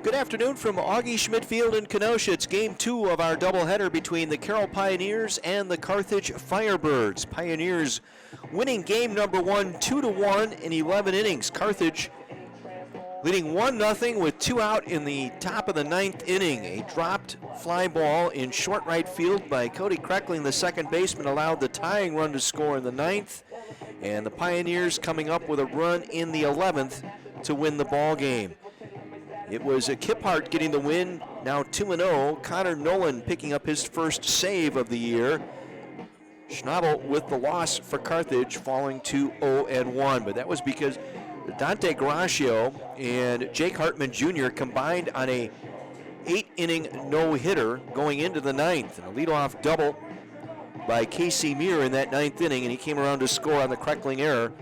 Good afternoon from Augie, Schmidt Field in Kenosha. It's game 2 of our doubleheader between the Carroll Pioneers and the Carthage Firebirds. Pioneers winning game number 1, 2-1 in 11 innings. Carthage leading 1-0 with 2 out in the top of the 9th inning. A dropped fly ball in short right field by Cody Kreckling, the second baseman, allowed the tying run to score in the 9th. And the Pioneers coming up with a run in the 11th to win the ball game. It was Kiphart getting the win, now 2-0. Connor Nolan picking up his first save of the year. Schnabel with the loss for Carthage, falling to 0-1. But that was because Dante Garaccio and Jake Hartman Jr. combined on a 8-inning no-hitter going into the 9th. And a leadoff double by Casey Muir in that 9th inning, and he came around to score on the Kreckling error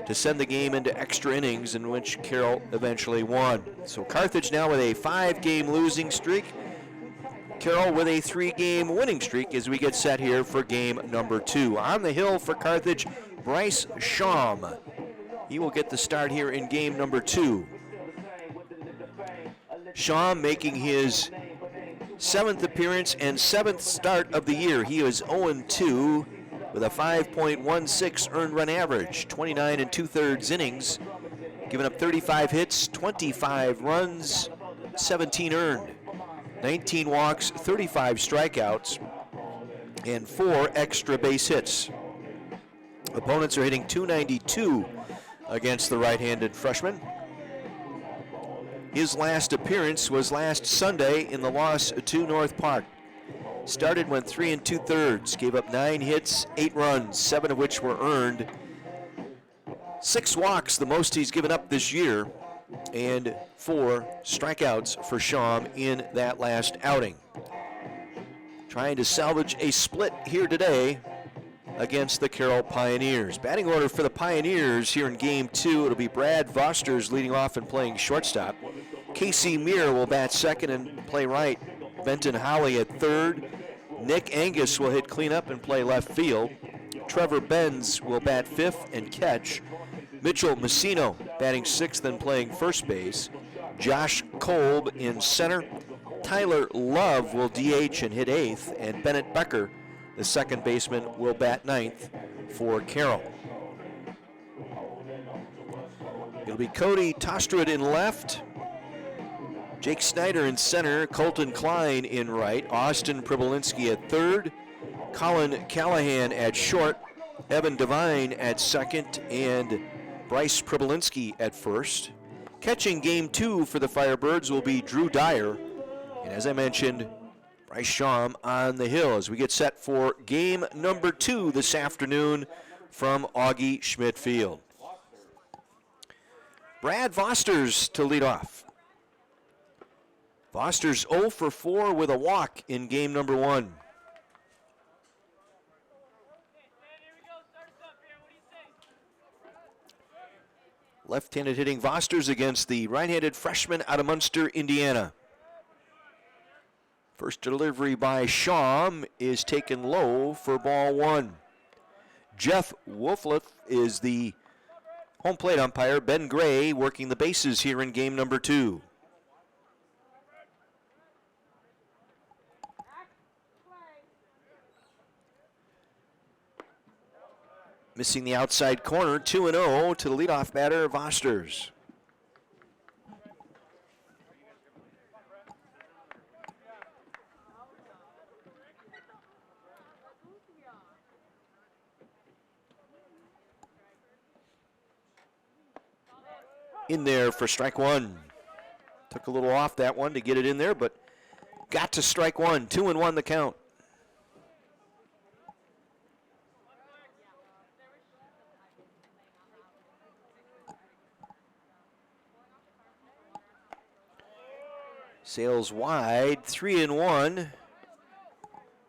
to send the game into extra innings, in which Carroll eventually won. So Carthage now with a 5-game losing streak. Carroll with a 3-game winning streak as we get set here for game number 2. On the hill for Carthage, Bryce Schaum. He will get the start here in game number 2. Schaum making his 7th appearance and 7th start of the year. He is 0-2 with a 5.16 earned run average, 29 2/3 innings, giving up 35 hits, 25 runs, 17 earned, 19 walks, 35 strikeouts, and 4 extra base hits. Opponents are hitting .292 against the right-handed freshman. His last appearance was last Sunday in the loss to North Park. Started, went 3 2/3, gave up 9 hits, 8 runs, 7 of which were earned. 6 walks, the most he's given up this year, and 4 strikeouts for Schaum in that last outing. Trying to salvage a split here today against the Carroll Pioneers. Batting order for the Pioneers here in game 2. It'll be Brad Vosters leading off and playing shortstop. Casey Muir will bat second and play right. Benton Howley at third. Nick Angus will hit cleanup and play left field. Trevor Benz will bat fifth and catch. Mitchell Messino batting sixth and playing first base. Josh Kolb in center. Tyler Love will DH and hit eighth. And Bennett Becker, the second baseman, will bat ninth for Carroll. It'll be Cody Tostrud in left. Jake Snyder in center, Colton Klein in right, Austin Pribolinski at third, Colin Callahan at short, Evan Devine at second, and Bryce Pribolinski at first. Catching game 2 for the Firebirds will be Drew Dyer, and as I mentioned, Bryce Schaum on the hill as we get set for game number 2 this afternoon from Augie Schmidt Field. Brad Vosters to lead off. Vosters 0 for 4 with a walk in game number 1. Left-handed hitting Vosters against the right-handed freshman out of Munster, Indiana. First delivery by Schaum is taken low for ball 1. Jeff Wolfleth is the home plate umpire. Ben Gray working the bases here in game number 2. Missing the outside corner, 2-0 to the leadoff batter, Vosters. In there for strike 1. Took a little off that one to get it in there, but got to strike 1. 2-1 the count. Sails wide, 3-1.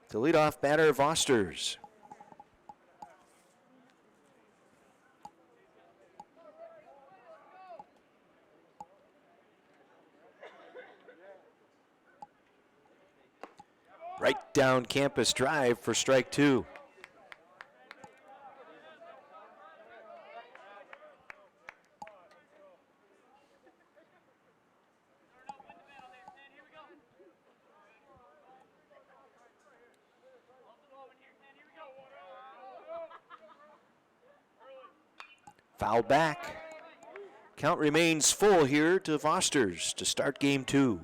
The leadoff batter, Vosters. Right down campus drive for strike 2. Fouled back. Count remains full here to Foster's to start game 2.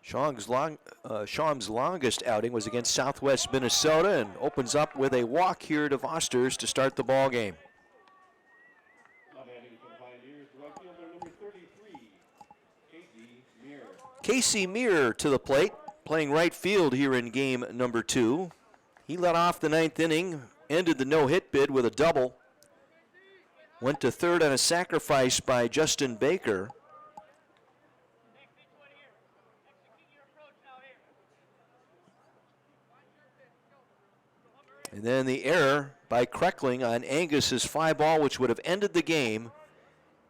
Schaum's longest outing was against Southwest Minnesota and opens up with a walk here to Foster's to start the ball game. Casey Meir to the plate, playing right field here in game number 2. He led off the 9th inning, ended the no-hit bid with a double. Went to third on a sacrifice by Justin Baker. And then the error by Kreckling on Angus's fly ball, which would have ended the game,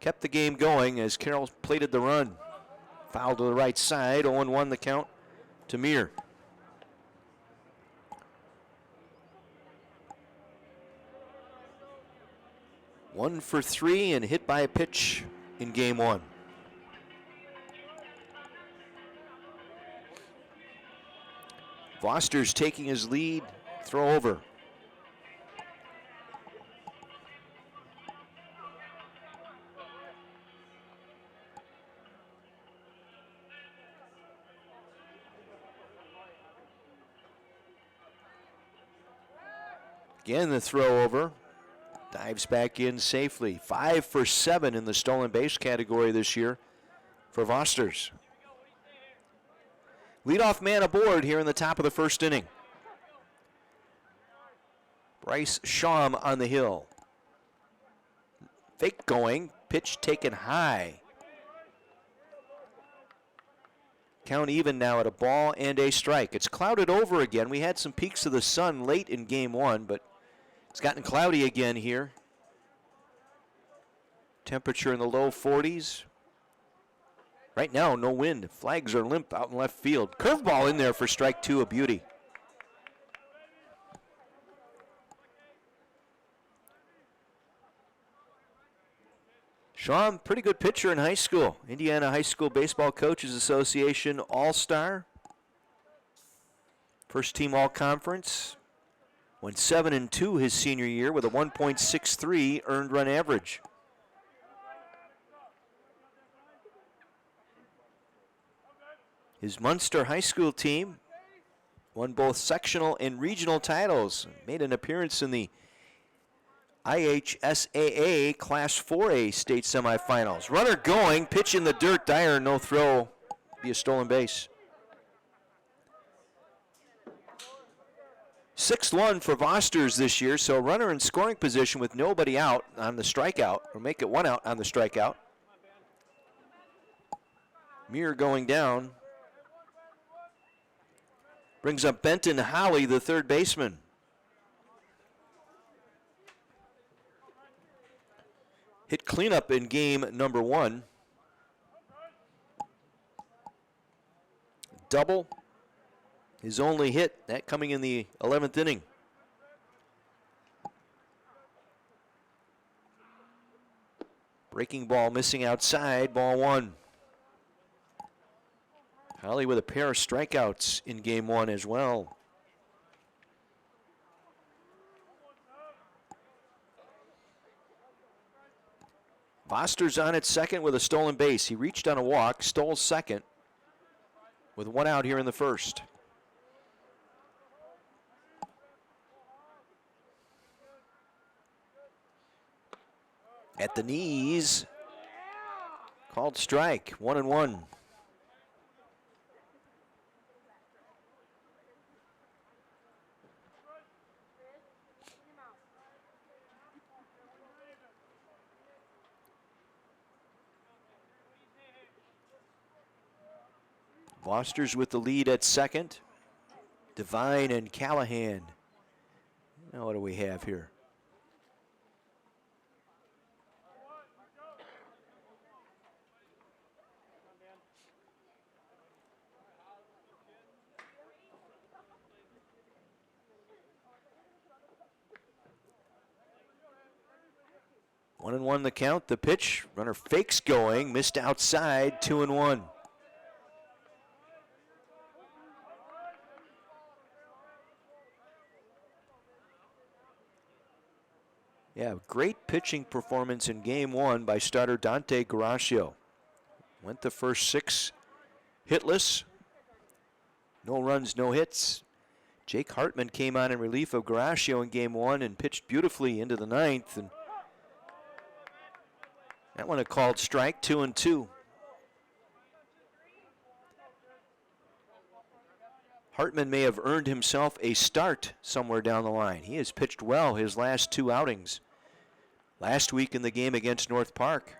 kept the game going as Carroll plated the run. Foul to the right side, 0-1 the count to Meir. One for 3 and hit by a pitch in game 1. Foster's taking his lead, throw over. Again, the throw over. Dives back in safely. 5 for 7 in the stolen base category this year for Vosters. Leadoff man aboard here in the top of the first inning. Bryce Schaum on the hill. Fake going, pitch taken high. Count even now at a ball and a strike. It's clouded over again. We had some peaks of the sun late in game 1, but it's gotten cloudy again here. Temperature in the low 40s. Right now, no wind. Flags are limp out in left field. Curveball in there for strike 2, a beauty. Schaum, pretty good pitcher in high school. Indiana High School Baseball Coaches Association All-Star. First team All-Conference. Went 7-2 his senior year with a 1.63 earned run average. His Munster High School team won both sectional and regional titles. Made an appearance in the IHSAA Class 4A state semifinals. Runner going, pitch in the dirt, Dyer, no throw, be a stolen base. 6-1 for Vosters this year, so runner in scoring position with nobody out on the strikeout, or make it 1 out on the strikeout. Meir going down. Brings up Benton Howley, the third baseman. Hit cleanup in game number 1. Double. His only hit, that coming in the 11th inning. Breaking ball missing outside, ball 1. Howley with a pair of strikeouts in game 1 as well. Foster's on at second with a stolen base. He reached on a walk, stole second with 1 out here in the first. At the knees, called strike, 1-1. Foster's with the lead at second. Devine and Callahan. Now what do we have here? 1-1 the count. The pitch. Runner fakes going. Missed outside. 2-1. Yeah, great pitching performance in game one by starter Dante Garaccio. Went the first 6 hitless. No runs, no hits. Jake Hartman came on in relief of Garaccio in game one and pitched beautifully into the 9th. And that one a called strike, 2-2. Hartman may have earned himself a start somewhere down the line. He has pitched well his last 2 outings. Last week in the game against North Park.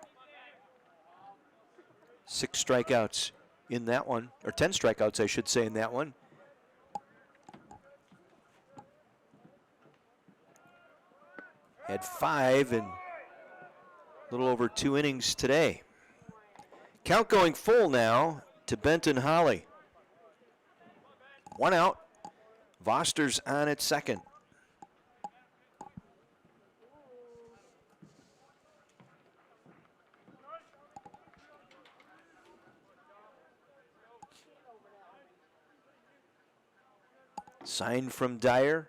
6 strikeouts in that one, or 10 strikeouts, I should say, in that one. Had 5 in a little over 2 innings today. Count going full now to Benton Holly. 1 out. Voster's on at second. Sign from Dyer.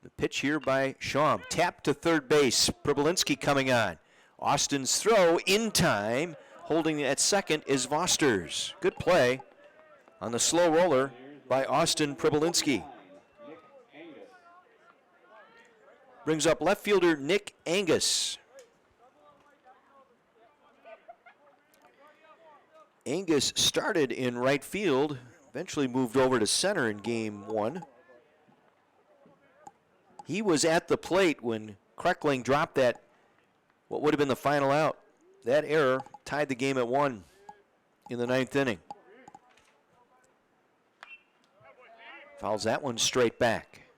The pitch here by Schaum. Tap to third base. Pribolinski coming on. Austin's throw in time. Holding at second is Vosters. Good play on the slow roller by Austin Pribolinski. Brings up left fielder Nick Angus. Angus started in right field. Eventually moved over to center in game one. He was at the plate when Kreckling dropped that, what would have been the final out. That error tied the game at 1 in the 9th inning. Fouls that one straight back.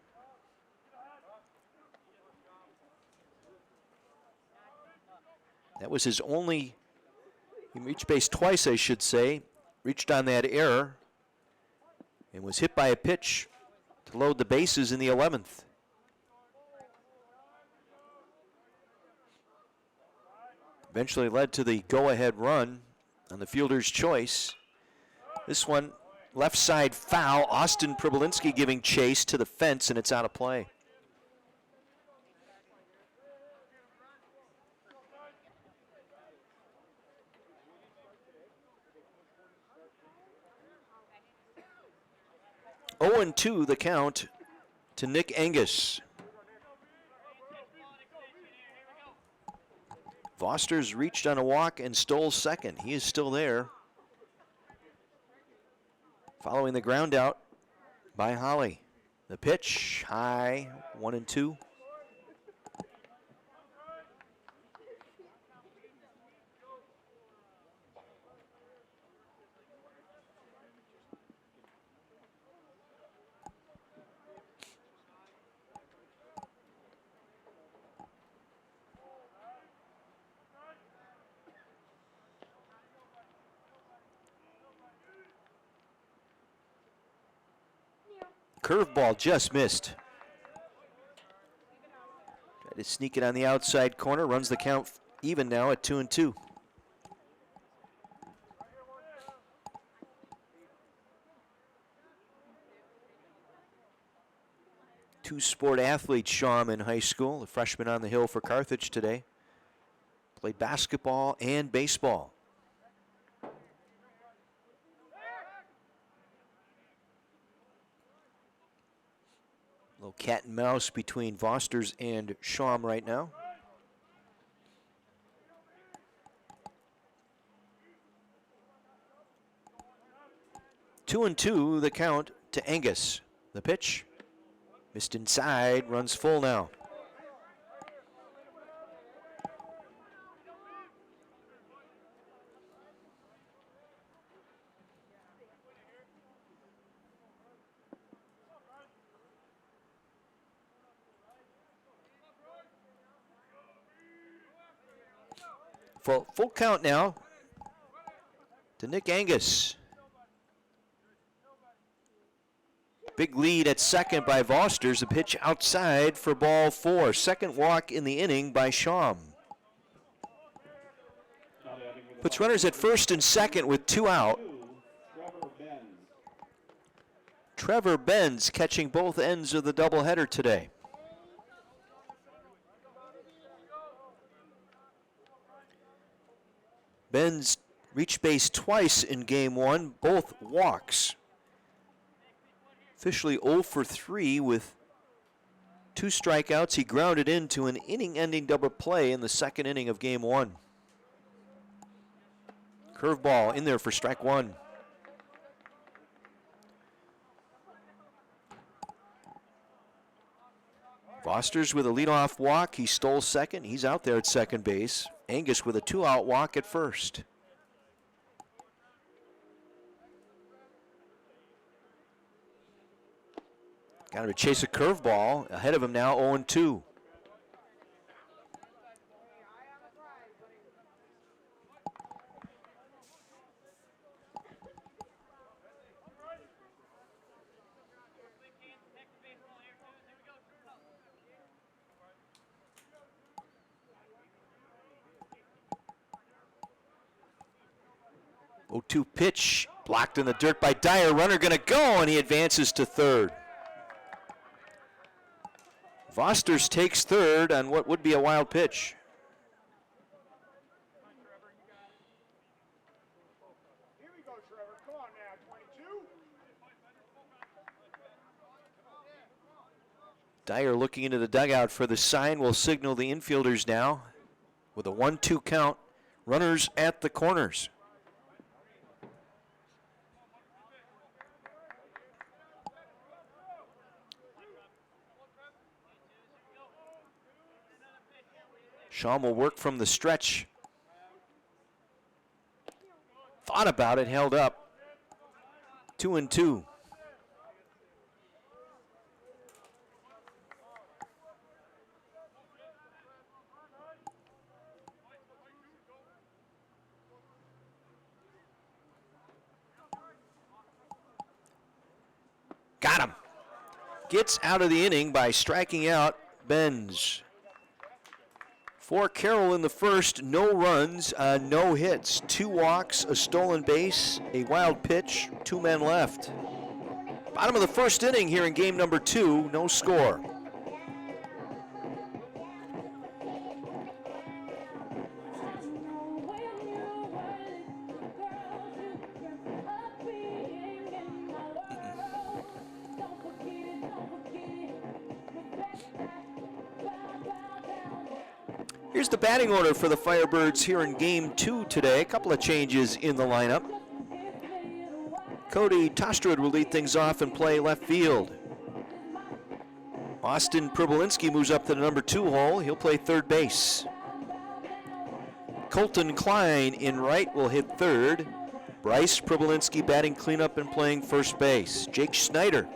That was his only, he reached base twice, I should say. Reached on that error and was hit by a pitch to load the bases in the 11th. Eventually led to the go-ahead run on the fielder's choice. This one, left side foul. Austin Pribolinski giving chase to the fence, and it's out of play. Oh, 0-2 the count to Nick Angus. Vosters reached on a walk and stole second. He is still there. Following the ground out by Holly. The pitch, high, 1-2. Curveball just missed. Tried to sneak it on the outside corner. Runs the count even now at 2-2. Two sport athletes, Schaum in high school. A freshman on the hill for Carthage today. Played basketball and baseball. Little cat and mouse between Vosters and Schaum right now. Two and two, the count to Angus. The pitch, missed inside, runs full now. Full count now to Nick Angus. Big lead at second by Vosters. A pitch outside for ball 4. Second walk in the inning by Schaum. Puts runners at first and second with 2 out. Trevor Benz catching both ends of the doubleheader today. Benz reached base twice in game 1, both walks. Officially 0 for 3 with 2 strikeouts. He grounded into an inning-ending double play in the second inning of game 1. Curveball in there for strike 1. Vosters with a leadoff walk. He stole second. He's out there at second base. Angus with a 2-out walk at first. Got him to chase a curveball. Ahead of him now, 0-2. Oh, 0-2 pitch, blocked in the dirt by Dyer. Runner gonna go, and he advances to third. Vosters takes third on what would be a wild pitch. Here we go, Trevor. Come on now, 22. Dyer looking into the dugout for the sign. Will signal the infielders now with a 1-2 count. Runners at the corners. Schaum will work from the stretch. Thought about it, held up. 2-2. Got him. Gets out of the inning by striking out Benz. For Carroll in the first, no runs, no hits, 2 walks, a stolen base, a wild pitch, 2 men left. Bottom of the first inning here in game number 2, no score. Here's the batting order for the Firebirds here in game 2 today. A couple of changes in the lineup. Cody Tostrud will lead things off and play left field. Austin Pribolinski moves up to the number 2 hole. He'll play third base. Colton Klein in right will hit third. Bryce Pribolinski batting cleanup and playing first base. Jake Schneider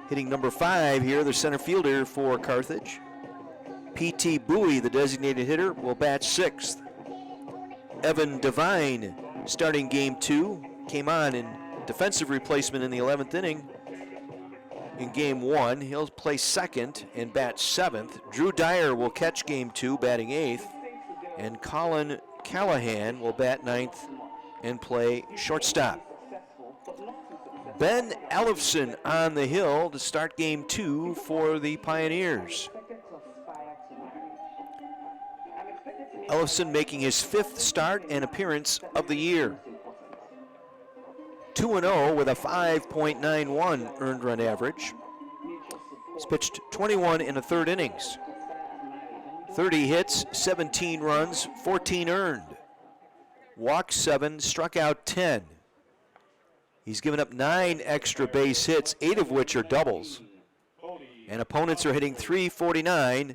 hitting number 5 here, the center fielder for Carthage. P.T. Bowie, the designated hitter, will bat 6th. Evan Devine, starting game 2, came on in defensive replacement in the 11th inning. In game 1, he'll play 2nd and bat 7th. Drew Dyer will catch game 2, batting 8th. And Colin Callahan will bat 9th and play shortstop. Ben Ellefson on the hill to start game 2 for the Pioneers. Ellefson making his 5th start and appearance of the year. 2-0 with a 5.91 earned run average. He's pitched 21 in the 3rd innings. 30 hits, 17 runs, 14 earned. Walked 7, struck out 10. He's given up 9 extra base hits, 8 of which are doubles. And opponents are hitting .349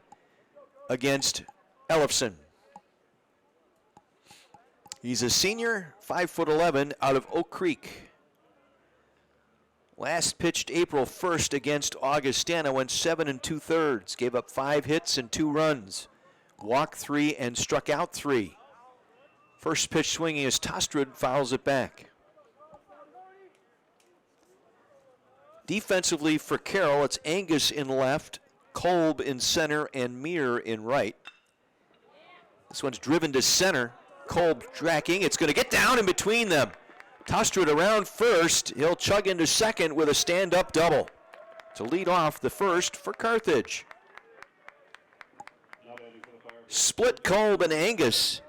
against Ellefson. He's a senior, 5'11", out of Oak Creek. Last pitched April 1st against Augustana, went 7 2/3, gave up 5 hits and 2 runs, walked 3 and struck out 3. First pitch swinging as Tostrud fouls it back. Defensively for Carroll, it's Angus in left, Kolb in center, and Meir in right. This one's driven to center. Kolb tracking. It's going to get down in between them. Tostrud around first. He'll chug into second with a stand-up double to lead off the first for Carthage. Split Kolb and Angus.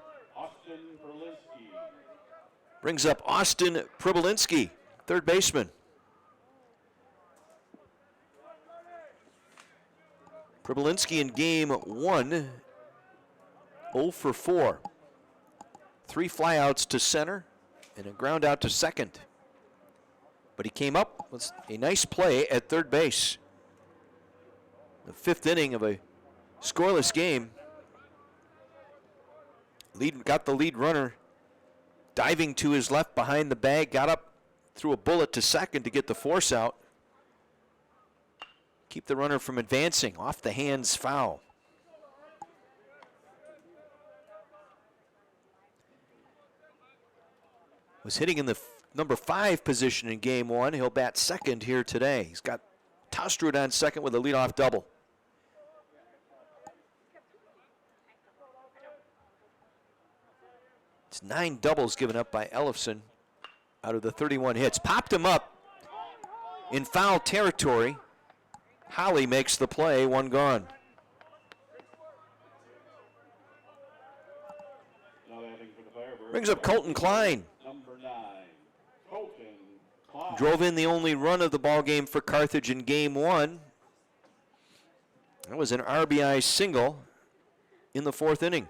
Brings up Austin Pribolinski, third baseman. Pribolinski in game 1, 0 for 4. 3 flyouts to center and a ground out to second. But he came up with a nice play at third base. The 5th inning of a scoreless game. Got the lead runner diving to his left behind the bag, got up, threw a bullet to second to get the force out. Keep the runner from advancing. Off the hands foul. Was hitting in the number 5 position in game 1. He'll bat second here today. He's got Tostrud on second with a leadoff double. It's 9 doubles given up by Ellefson out of the 31 hits. Popped him up in foul territory. Holly makes the play, 1 gone. Brings up Colton Klein. Drove in the only run of the ball game for Carthage in game 1. That was an RBI single in the 4th inning.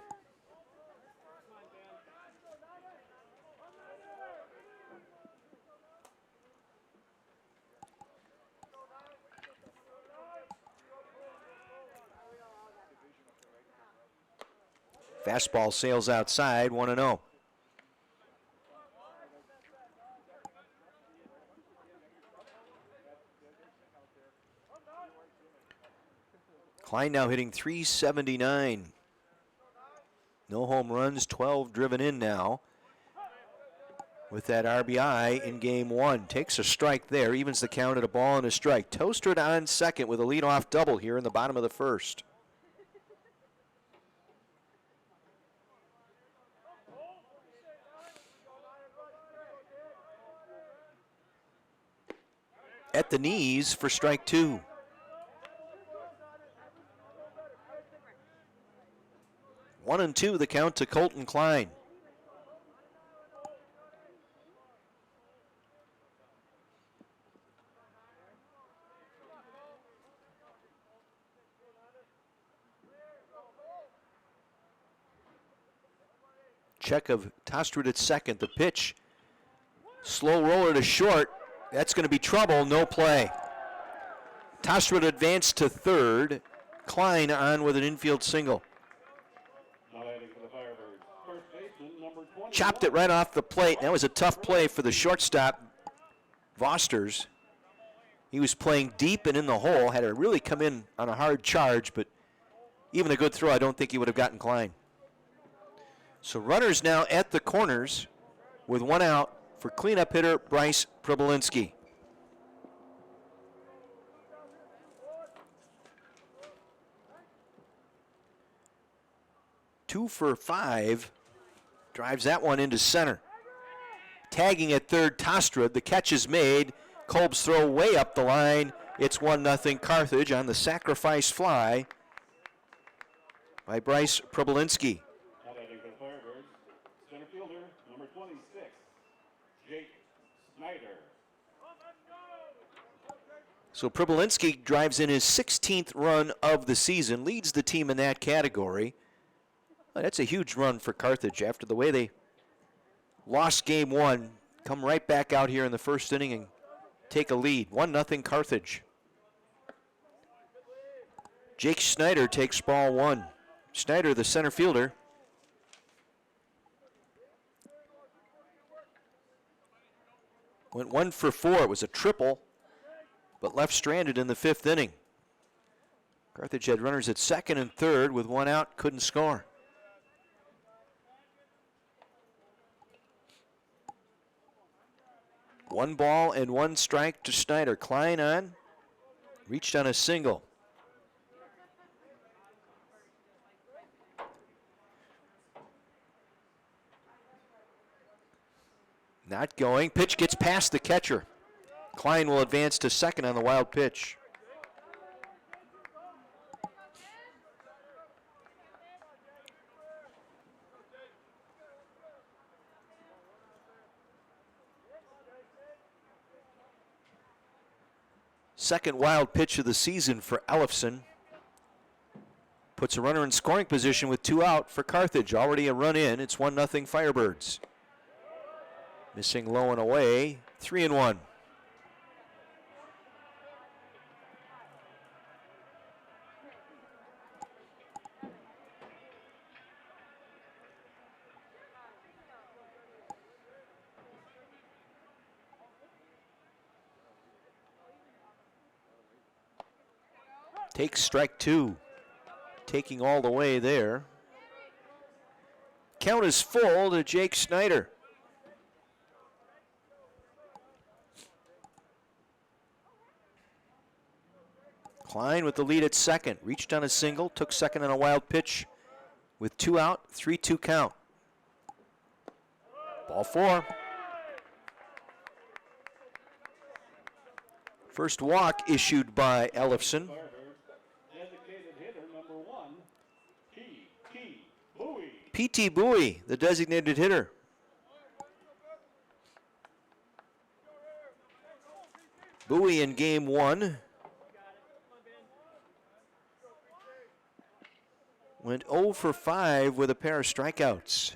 Fastball sails outside, 1-0. Klein now hitting .379. No home runs, 12 driven in now. With that RBI in game 1. Takes a strike there, evens the count at a ball and a strike. Tostrud on second with a leadoff double here in the bottom of the 1st. At the knees for strike 2. One and 2 the count to Colton Klein. Check of Tostrud at second. The pitch. Slow roller to short. That's going to be trouble. No play. Tostrud advanced to third. Klein on with an infield single. Chopped it right off the plate. That was a tough play for the shortstop, Vosters. He was playing deep and in the hole. Had to really come in on a hard charge, but even a good throw, I don't think he would have gotten Klein. So runners now at the corners with 1 out for cleanup hitter Bryce Pribolinski. Two for 5. Drives that one into center. Tagging at third, Tostrud. The catch is made. Kolb's throw way up the line. It's 1-0 Carthage on the sacrifice fly by Bryce Pribolinski. Center fielder, number 26, Jake Snyder. So Pribolinski drives in his 16th run of the season, leads the team in that category. That's a huge run for Carthage after the way they lost game 1. Come right back out here in the 1st inning and take a lead. 1-0 Carthage. Jake Snyder takes ball 1. Snyder, the center fielder. Went 1 for 4. It was a triple, but left stranded in the 5th inning. Carthage had runners at second and third with 1 out, couldn't score. 1 ball and 1 strike to Snyder. Klein on, reached on a single. Not going. Pitch gets past the catcher. Klein will advance to second on the wild pitch. Second wild pitch of the season for Ellefson. Puts a runner in scoring position with 2 out for Carthage. Already a run in. It's 1-0 Firebirds. Missing low and away. 3-1. Takes strike 2. Taking all the way there. Count is full to Jake Snyder. Klein with the lead at second. Reached on a single, took second on a wild pitch with 2 out, 3-2 count. Ball 4. First walk issued by Ellefson. Designated hitter number 1, P.T. Bowie. P.T. Bowie, the designated hitter. Bowie in game 1. Went 0 for 5 with a pair of strikeouts.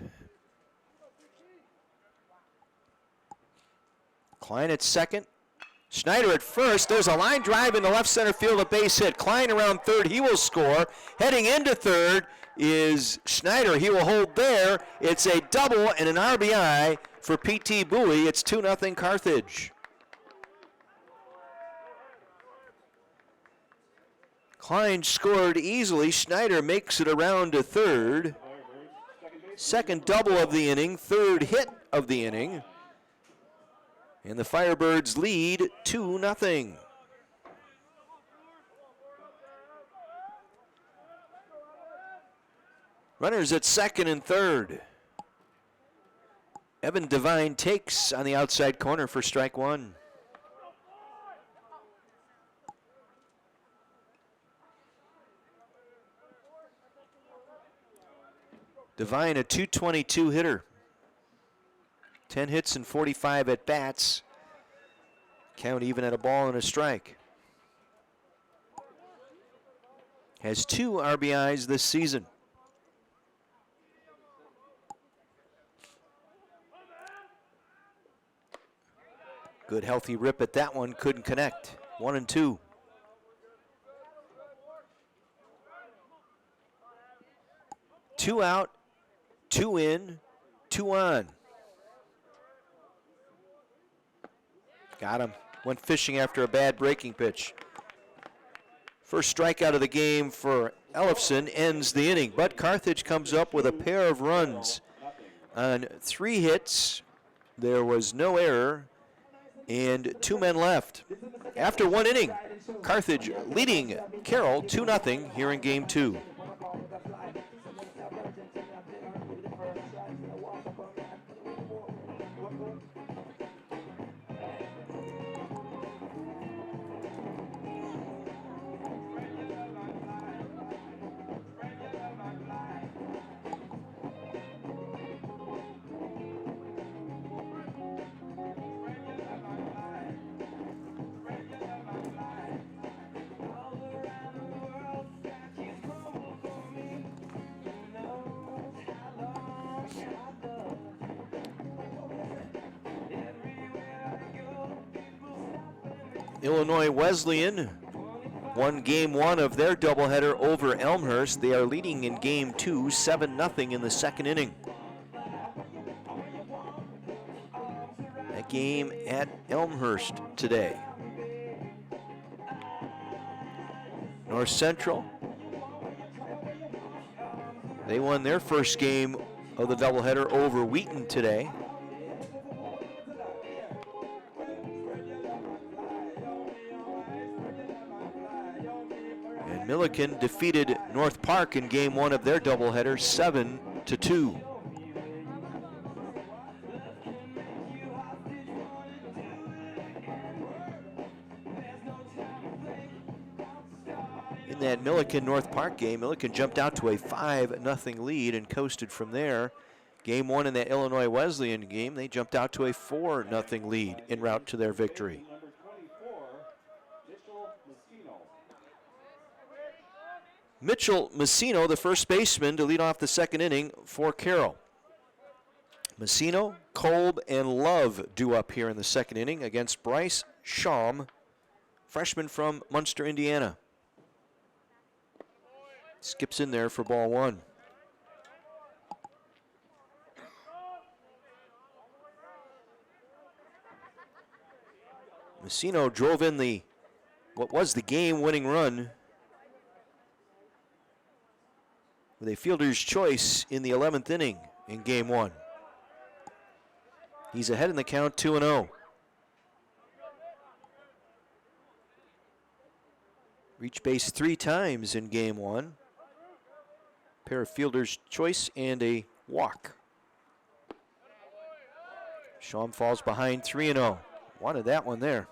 Klein at second. Snyder at first. There's a line drive in the left center field, a base hit. Klein around third. He will score. Heading into third is Snyder. He will hold there. It's a double and an RBI for P.T. Bowie. It's 2-0 Carthage. Klein scored easily. Snyder makes it around to third. Second double of the inning, third hit of the inning. And the Firebirds lead 2-0. Runners at second and third. Evan Devine takes on the outside corner for strike 1. Devine, a .222 hitter. 10 hits and 45 at bats. Count even at a ball and a strike. Has 2 RBIs this season. Good healthy rip at that one, couldn't connect. 1-2. Two out, 2 in, 2 on. Got him. Went fishing after a bad breaking pitch. First strikeout of the game for Ellefson ends the inning, but Carthage comes up with a pair of runs on 3 hits. There was no error and 2 men left. After 1 inning, Carthage leading Carroll 2-0 here in game 2. Illinois Wesleyan won game 1 of their doubleheader over Elmhurst. They are leading in game 2, 7-0 in the second inning. That game at Elmhurst today. North Central, they won their first game of the doubleheader over Wheaton today. Milliken defeated North Park in game 1 of their doubleheader 7-2. In that Milliken-North Park game, Milliken jumped out to a 5-0 lead and coasted from there. Game 1 in that Illinois Wesleyan game, they jumped out to a 4-0 lead en route to their victory. Mitchell Messino, the first baseman, to lead off the second inning for Carroll. Messino, Kolb, and Love due up here in the second inning against Bryce Schaum, freshman from Munster, Indiana. Skips in there for ball 1. Messino drove in what was the game-winning run with a fielder's choice in the 11th inning in game 1. He's ahead in the count 2-0. Reached base 3 times in game 1. Pair of fielder's choice and a walk. Schaum falls behind 3-0. Wanted that one there.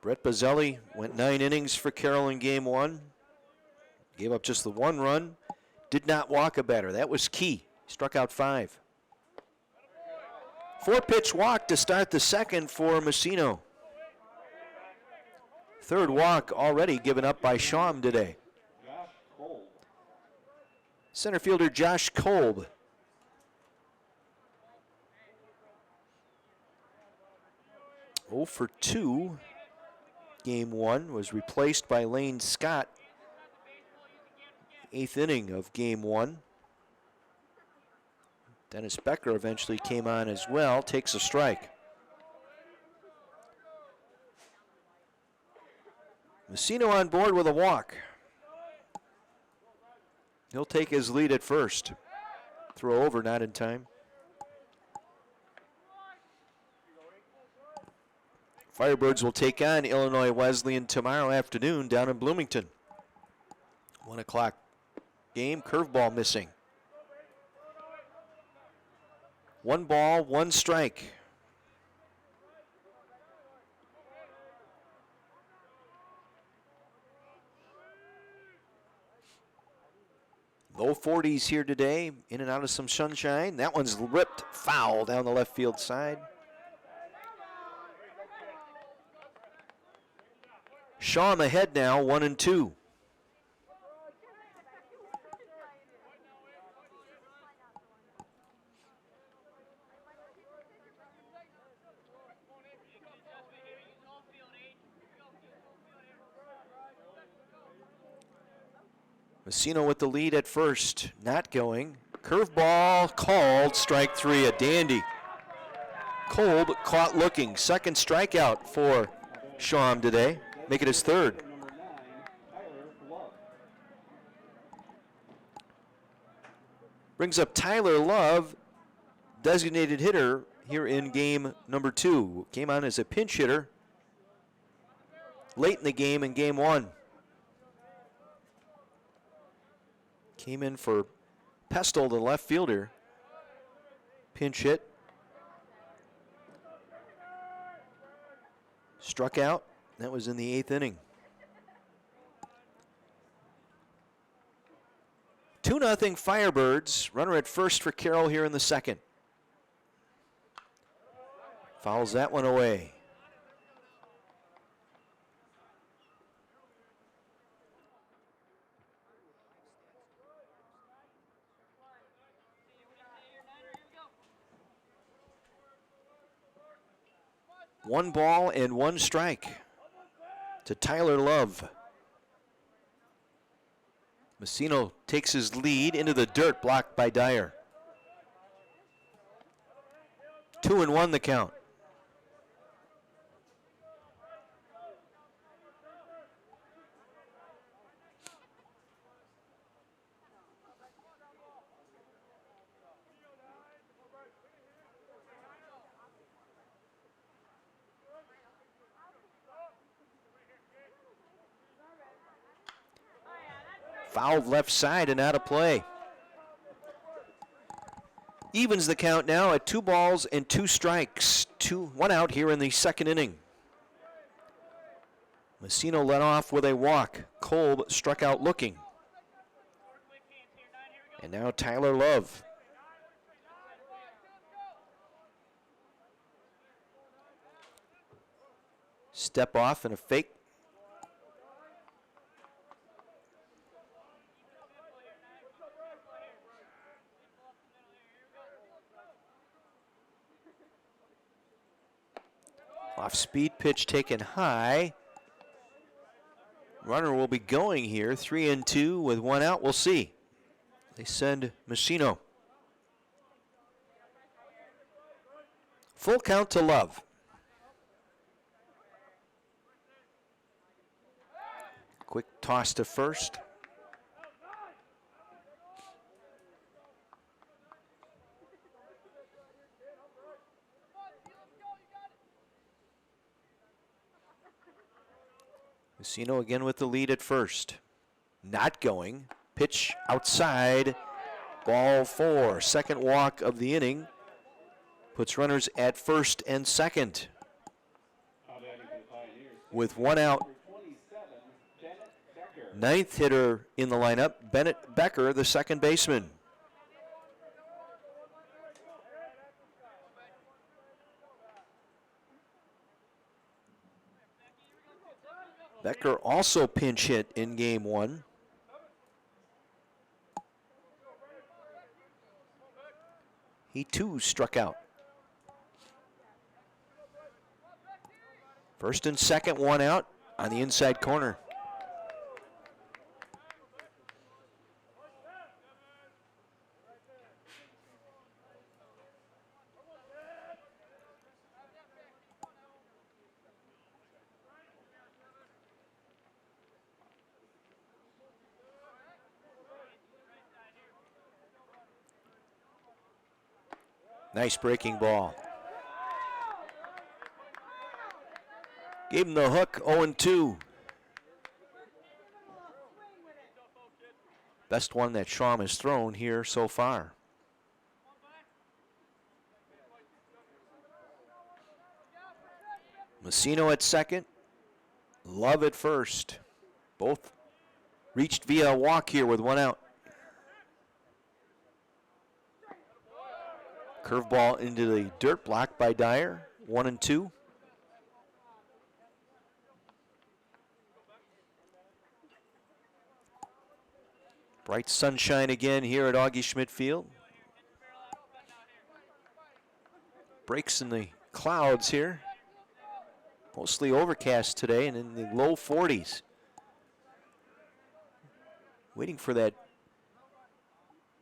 Brett Bazzelli went 9 innings for Carroll in game 1. Gave up just the 1 run. Did not walk a batter. That was key. Struck out 5. 4-pitch walk to start the second for Messino. Third walk already given up by Schaum today. Center fielder Josh Kolb. Oh for 2. Game 1 was replaced by Lane Scott. 8th inning of game 1. Dennis Becker eventually came on as well, takes a strike. Messino on board with a walk. He'll take his lead at first. Throw over, not in time. Firebirds will take on Illinois Wesleyan tomorrow afternoon down in Bloomington. 1 o'clock game, curveball missing. 1 ball, 1 strike. Low 40s here today, in and out of some sunshine. That one's ripped foul down the left field side. Schaum ahead now, 1-2. Messino with the lead at first, not going. Curveball called, strike 3, a dandy. Kolb caught looking, second strikeout for Schaum today, make it his third. Brings up Tyler Love, designated hitter here in game number 2. Came on as a pinch hitter late in the game in game 1. Came in for Pestle, the left fielder. Pinch hit. Struck out. That was in the 8th inning. 2-0 Firebirds. Runner at first for Carroll here in the second. Fouls that one away. One ball and 1 strike to Tyler Love. Messino takes his lead into the dirt, blocked by Dyer. 2-1 the count. Fouled left side and out of play. Evens the count now at 2 balls and 2 strikes. 1 out here in the second inning. Messino led off with a walk. Kolb struck out looking. And now Tyler Love. Step off and a fake. Off speed pitch taken high. Runner will be going here. 3-2 with 1 out. We'll see. They send Messino. Full count to Love. Quick toss to first. Messino again with the lead at first. Not going. Pitch outside. Ball 4. Second walk of the inning. Puts runners at first and second. With 1 out. 9th hitter in the lineup, Bennett Becker, the second baseman. Becker also pinch hit in game 1. He too struck out. First and second, 1 out on the inside corner. Nice breaking ball. Gave him the hook, 0-2. Best one that Schaum has thrown here so far. Messino at second, Love at first. Both reached via a walk here with 1 out. Curveball into the dirt block by Dyer, 1-2. Bright sunshine again here at Augie Schmidt Field. Breaks in the clouds here. Mostly overcast today and in the low 40s. Waiting for that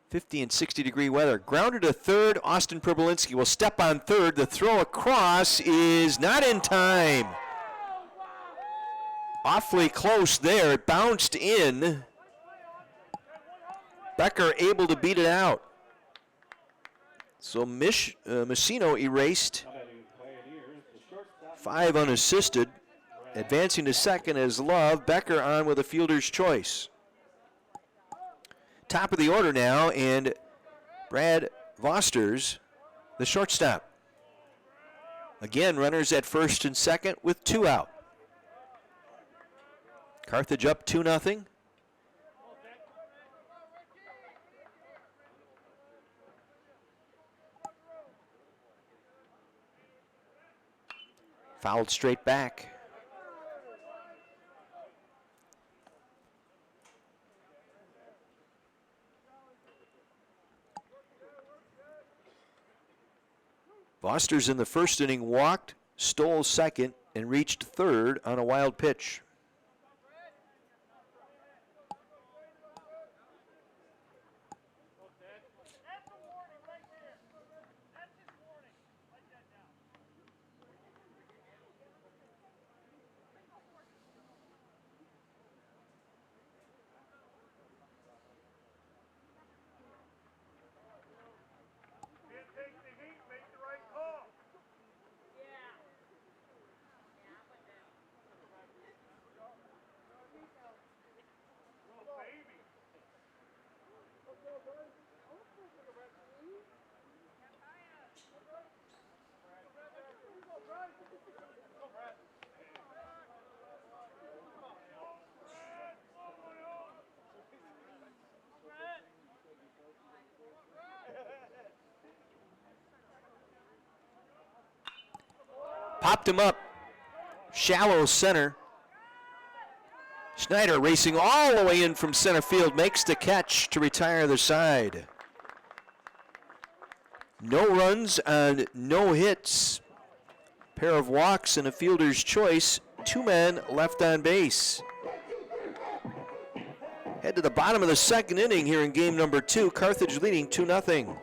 50 and 60 degree weather. Grounded to third. Austin Pribolinski will step on third. The throw across is not in time. Awfully close there. It bounced in. Becker able to beat it out. So Messino erased 5 unassisted. Advancing to second is Love. Becker on with a fielder's choice. Top of the order now, and Brad Vosters, the shortstop. Again, runners at first and second with 2 out. Carthage up 2-0. Fouled straight back. Vosters in the first inning walked, stole second, and reached third on a wild pitch. Popped him up. Shallow center. Schneider racing all the way in from center field, makes the catch to retire the side. No runs and no hits. Pair of walks and a fielder's choice. 2 men left on base. Head to the bottom of the second inning here in game number 2. Carthage leading 2-0.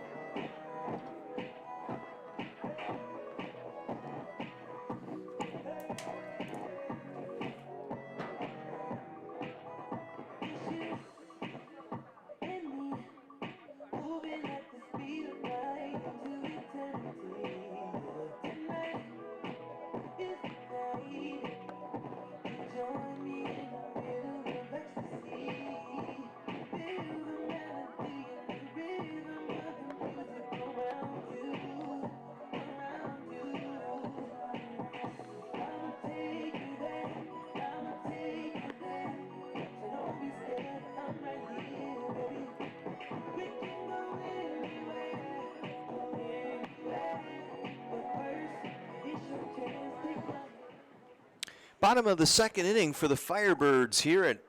Bottom of the second inning for the Firebirds here at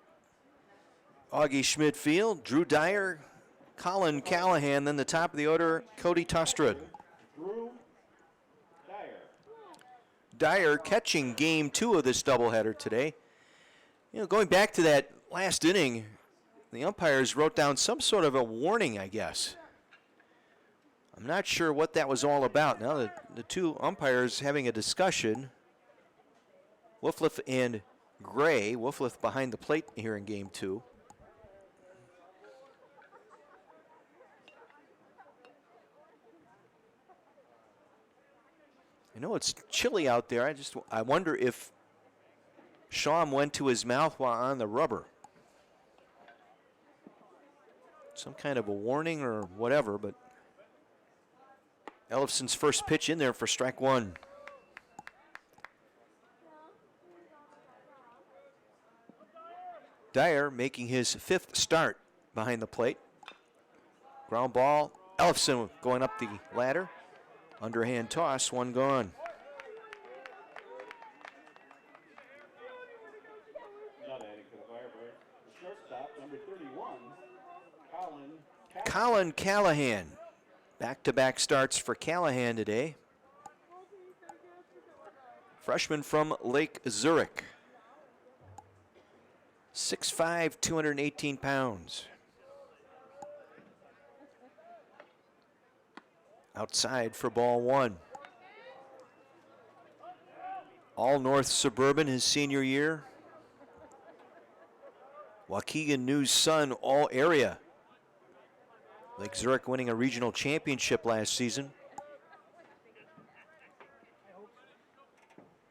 Augie Schmidt Field. Drew Dyer, Colin Callahan, then the top of the order, Cody Tostrud. Drew Dyer. Dyer catching game 2 of this doubleheader today. You know, going back to that last inning, the umpires wrote down some sort of a warning, I guess. I'm not sure what that was all about. Now the two umpires having a discussion. Wolfliff and Gray. Wolfliff behind the plate here in game 2. I know it's chilly out there. I wonder if Schaum went to his mouth while on the rubber. Some kind of a warning or whatever, but Ellefson's first pitch in there for strike 1. Dyer making his 5th start behind the plate. Ground ball. Ellefson going up the ladder. Underhand toss, 1 gone. Not adding to the Firebird. The shortstop, number 31, Colin Callahan. Back-to-back starts for Callahan today. Freshman from Lake Zurich. 6'5", 218 pounds. Outside for ball 1. All North Suburban his senior year. Waukegan News Sun all area. Lake Zurich winning a regional championship last season.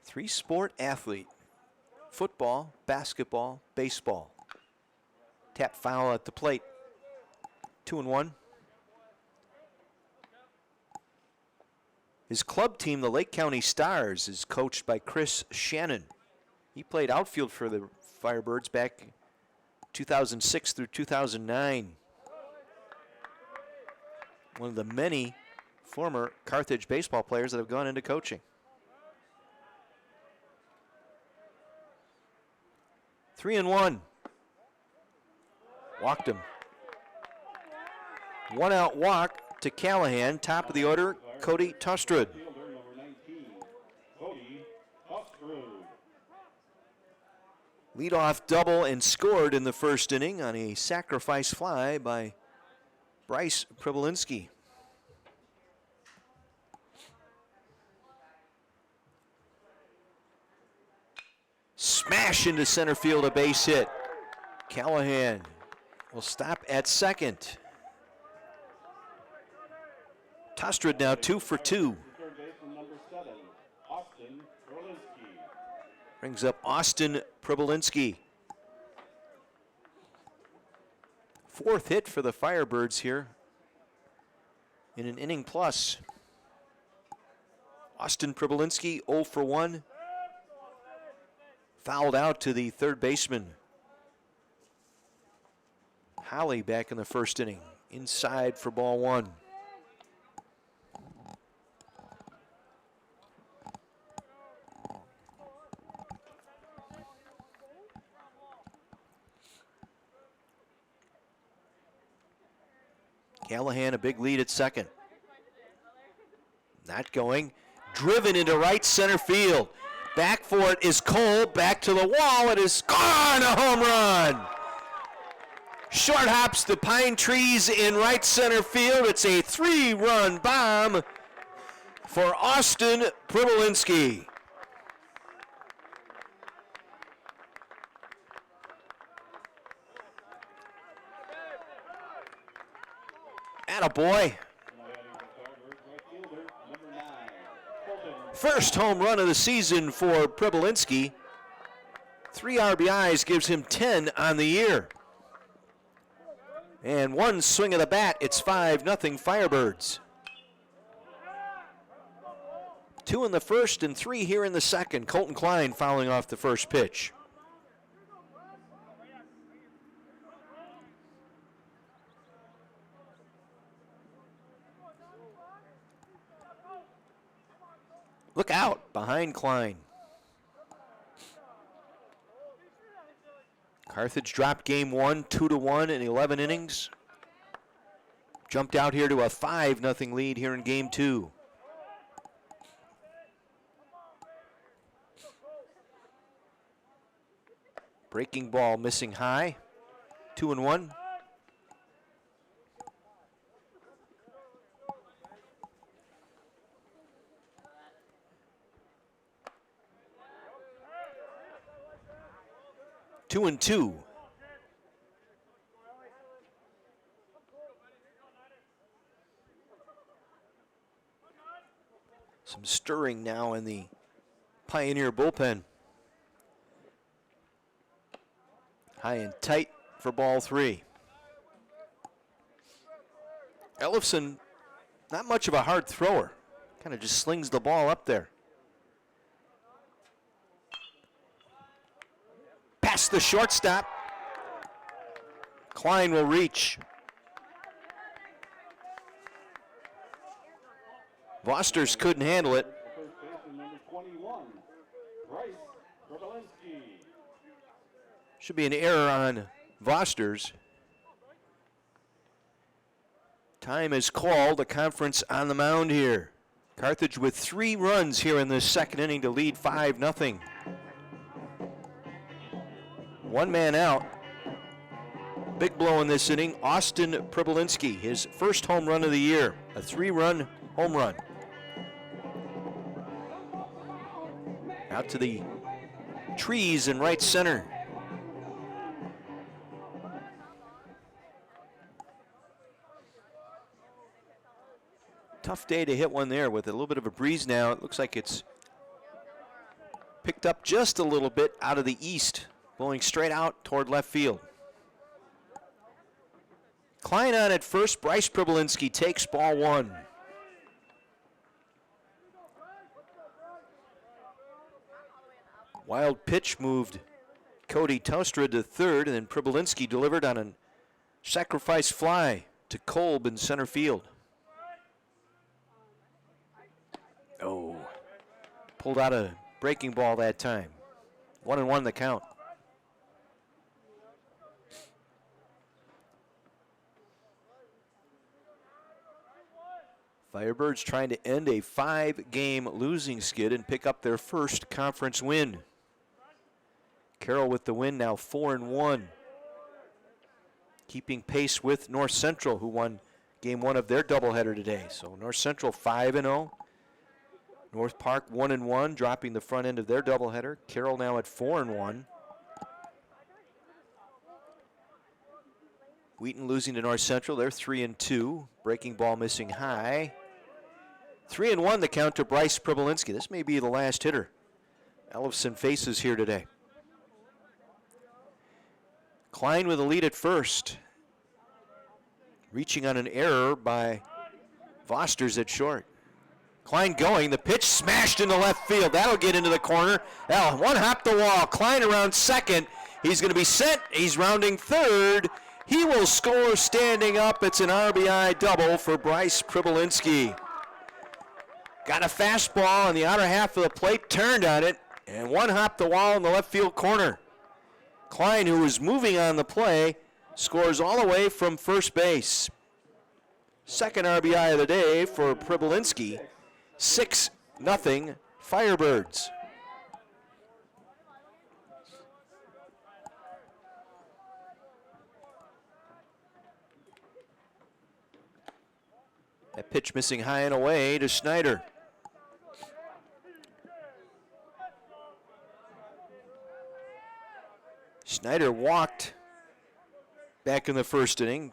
3-sport athlete. Football, basketball, baseball. Tap foul at the plate. 2-1. His club team, the Lake County Stars, is coached by Chris Shannon. He played outfield for the Firebirds back 2006 through 2009. One of the many former Carthage baseball players that have gone into coaching. 3-1. Walked him. 1-out walk to Callahan. Top of the order, Cody Tostrud. fielder, number 19, Cody Tostrud. Leadoff double and scored in the first inning on a sacrifice fly by Bryce Pribolinski. Smash into center field, a base hit. Callahan will stop at second. Tostrud now 2 for 2. Third baseman, number 7, Austin Berlinski. Brings up Austin Pribolinski. 4th hit for the Firebirds here in an inning plus. Austin Pribolinski 0 for 1. Fouled out to the third baseman. Holly back in the first inning. Inside for ball 1. Callahan a big lead at second. Not going. Driven into right center field. Back for it is Cole. Back to the wall. It is gone. A home run. Short hops the pine trees in right center field. It's a 3-run bomb for Austin Pribolinski. Attaboy. First home run of the season for Pribolinski. 3 RBIs gives him 10 on the year. And one swing of the bat, it's 5-0 Firebirds. 2 in the first and 3 here in the second. Colton Klein fouling off the first pitch. Look out behind Klein. Carthage dropped game 1, 2-1 in 11 innings. Jumped out here to a 5-0 lead here in game 2. Breaking ball missing high. 2-1. Two and two. Some stirring now in the Pioneer bullpen. High and tight for ball 3. Ellefson, not much of a hard thrower. Kind of just slings the ball up there. Past the shortstop. Klein will reach. Vosters couldn't handle it. First baseman number 21, Bryce Pribolinski. Should be an error on Vosters. Time is called. A conference on the mound here. Carthage with 3 runs here in the second inning to lead 5-0. 1 man out. Big blow in this inning. Austin Pribolinski, his first home run of the year. A 3-run home run. Out to the trees in right center. Tough day to hit one there with a little bit of a breeze now. It looks like it's picked up just a little bit out of the east, blowing straight out toward left field. Klein on at first. Bryce Pribolinski takes ball 1. Wild pitch moved Cody Toustra to third, and then Pribolinski delivered on a sacrifice fly to Kolb in center field. Oh, pulled out a breaking ball that time. 1-1 the count. Firebirds trying to end a 5-game losing skid and pick up their first conference win. Carroll with the win, now 4-1. Keeping pace with North Central, who won game 1 of their doubleheader today. So North Central 5-0. North Park 1-1, dropping the front end of their doubleheader. Carroll now at 4-1. Wheaton losing to North Central. They're 3-2. Breaking ball missing high. 3-1 the count to Bryce Pribolinski. This may be the last hitter Ellefson faces here today. Klein with a lead at first. Reaching on an error by Vosters at short. Klein going, the pitch smashed into left field. That'll get into the corner. Now, one hop the wall. Klein around second. He's going to be sent. He's rounding third. He will score standing up. It's an RBI double for Bryce Pribolinski. Got a fastball on the outer half of the plate, turned on it, and one hop the wall in the left field corner. Klein, who was moving on the play, scores all the way from first base. Second RBI of the day for Pribolinski. 6-0 Firebirds. That pitch missing high and away to Snyder. Snyder walked back in the first inning.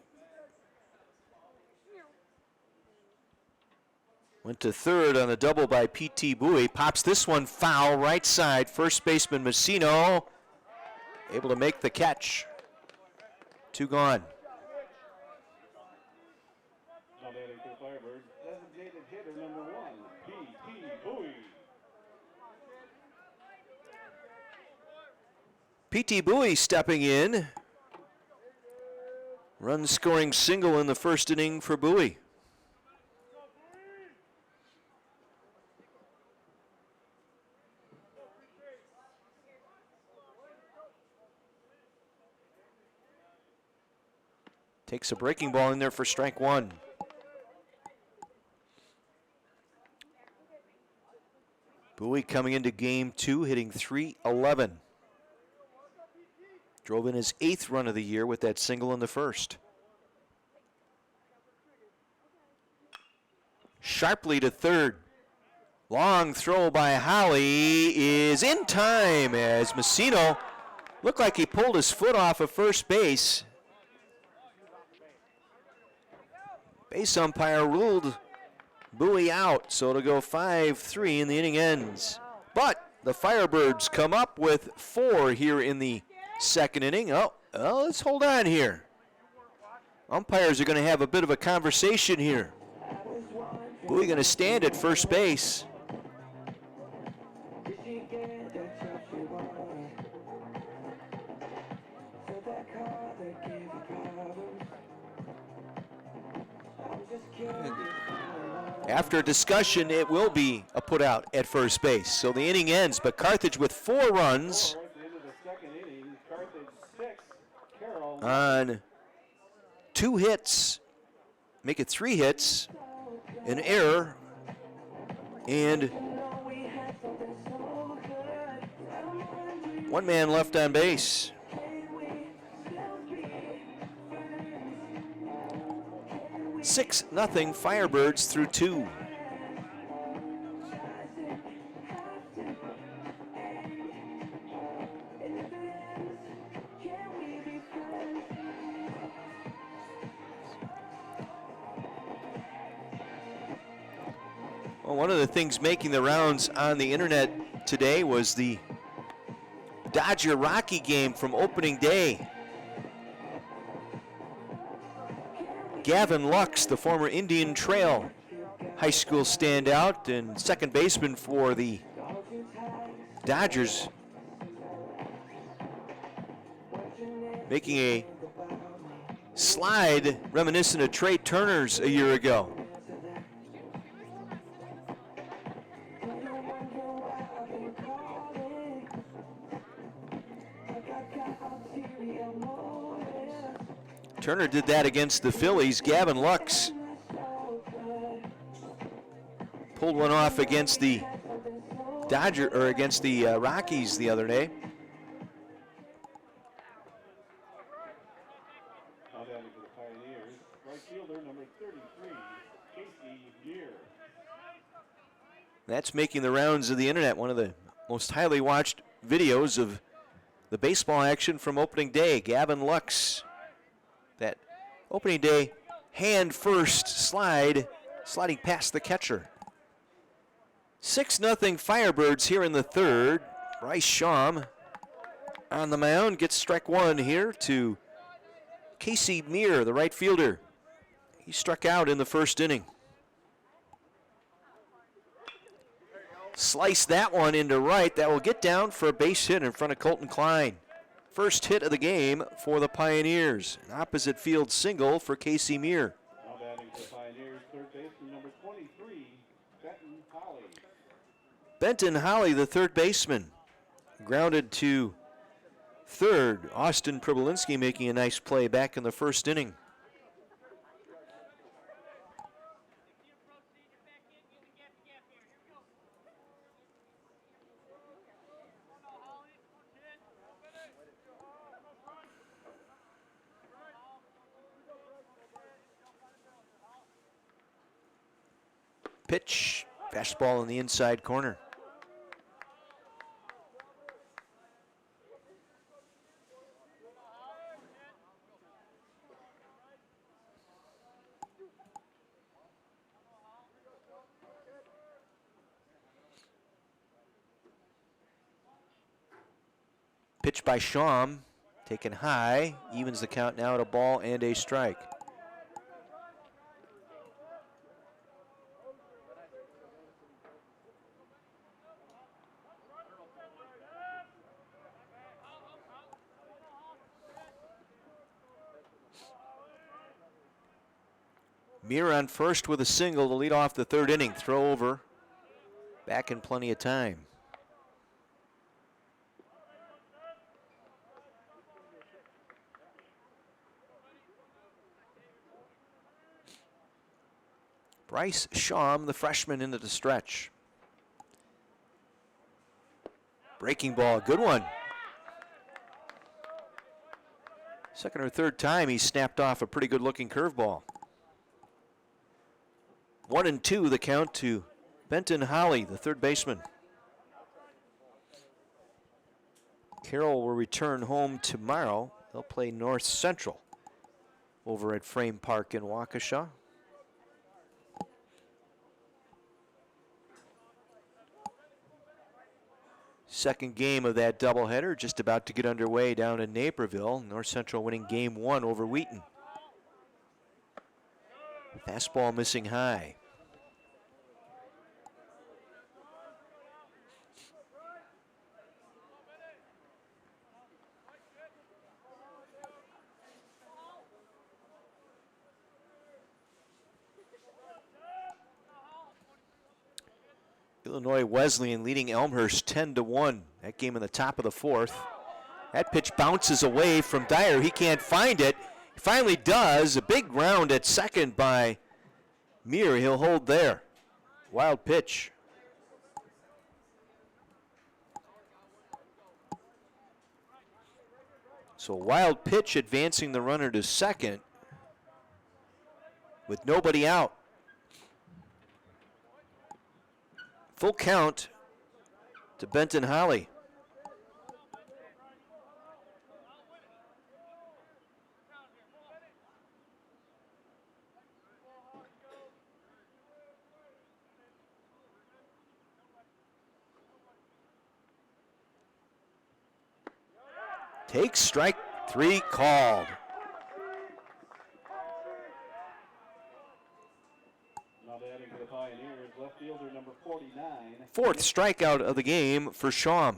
Went to third on a double by P.T. Bowie. Pops this one foul right side. First baseman Messino able to make the catch. 2 gone. Now batting for the Firebirds, designated hitter number 1, P.T. Bowie. P.T. Bowie stepping in. Run scoring single in the first inning for Bowie. Takes a breaking ball in there for strike 1. Bowie coming into game 2, hitting .311. Drove in his 8th run of the year with that single in the first. Sharply to third. Long throw by Holly is in time as Messino looked like he pulled his foot off of first base. Base umpire ruled Bowie out, so it'll go 5-3 and the inning ends. But the Firebirds come up with 4 here in the second inning. Oh, let's hold on here. Umpires are going to have a bit of a conversation here. Bowie going to stand at first base. After discussion, it will be a putout at first base. So the inning ends, but Carthage with 4 runs on 2 hits, make it 3 hits, an error, and 1 man left on base. Nothing Firebirds through 2. Well, one of the things making the rounds on the internet today was the Dodger-Rocky game from opening day. Gavin Lux, the former Indian Trail high school standout and second baseman for the Dodgers, making a slide reminiscent of Trey Turner's a year ago. Turner did that against the Phillies. Gavin Lux pulled one off against the Rockies the other day. That's making the rounds of the internet. One of the most highly watched videos of the baseball action from opening day. Gavin Lux. That opening day hand first sliding past the catcher. 6-0 Firebirds here in the third. Bryce Schaum on the mound gets strike 1 here to Casey Meir, the right fielder. He struck out in the first inning. Slice that one into right. That will get down for a base hit in front of Colton Klein. First hit of the game for the Pioneers. An opposite field single for Casey Meir. Now batting for Pioneers, third baseman number 23, Benton Holly. Benton Holly, the third baseman, grounded to third. Austin Pribolinski making a nice play back in the first inning. Pitch, fastball in the inside corner. Pitch by Shawm, taken high, evens the count now at a ball and a strike. Muir on first with a single to lead off the third inning. Throw over, back in plenty of time. Bryce Shawm, the freshman, into the stretch. Breaking ball, good one. Second or third time he snapped off a pretty good looking curveball. 1-2 the count to Benton Holly, the third baseman. Carroll will return home tomorrow. They'll play North Central over at Frame Park in Waukesha. Second game of that doubleheader just about to get underway down in Naperville. North Central winning game 1 over Wheaton. Fastball missing high. Illinois Wesleyan leading Elmhurst 10-1. That game in the top of the fourth. That pitch bounces away from Dyer. He can't find it. He finally does. A big round at second by Muir. He'll hold there. Wild pitch. So wild pitch advancing the runner to second with nobody out. Full count to Benton Holly. Takes strike 3 called. Now batting for the Pioneers, left fielder number 49. Fourth strikeout of the game for Shawm.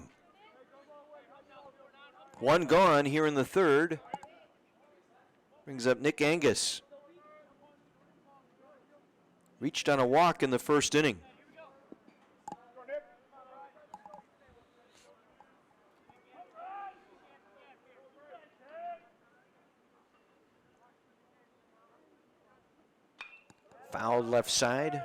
One gone here in the third. Brings up Nick Angus. Reached on a walk in the first inning. Fouled left side.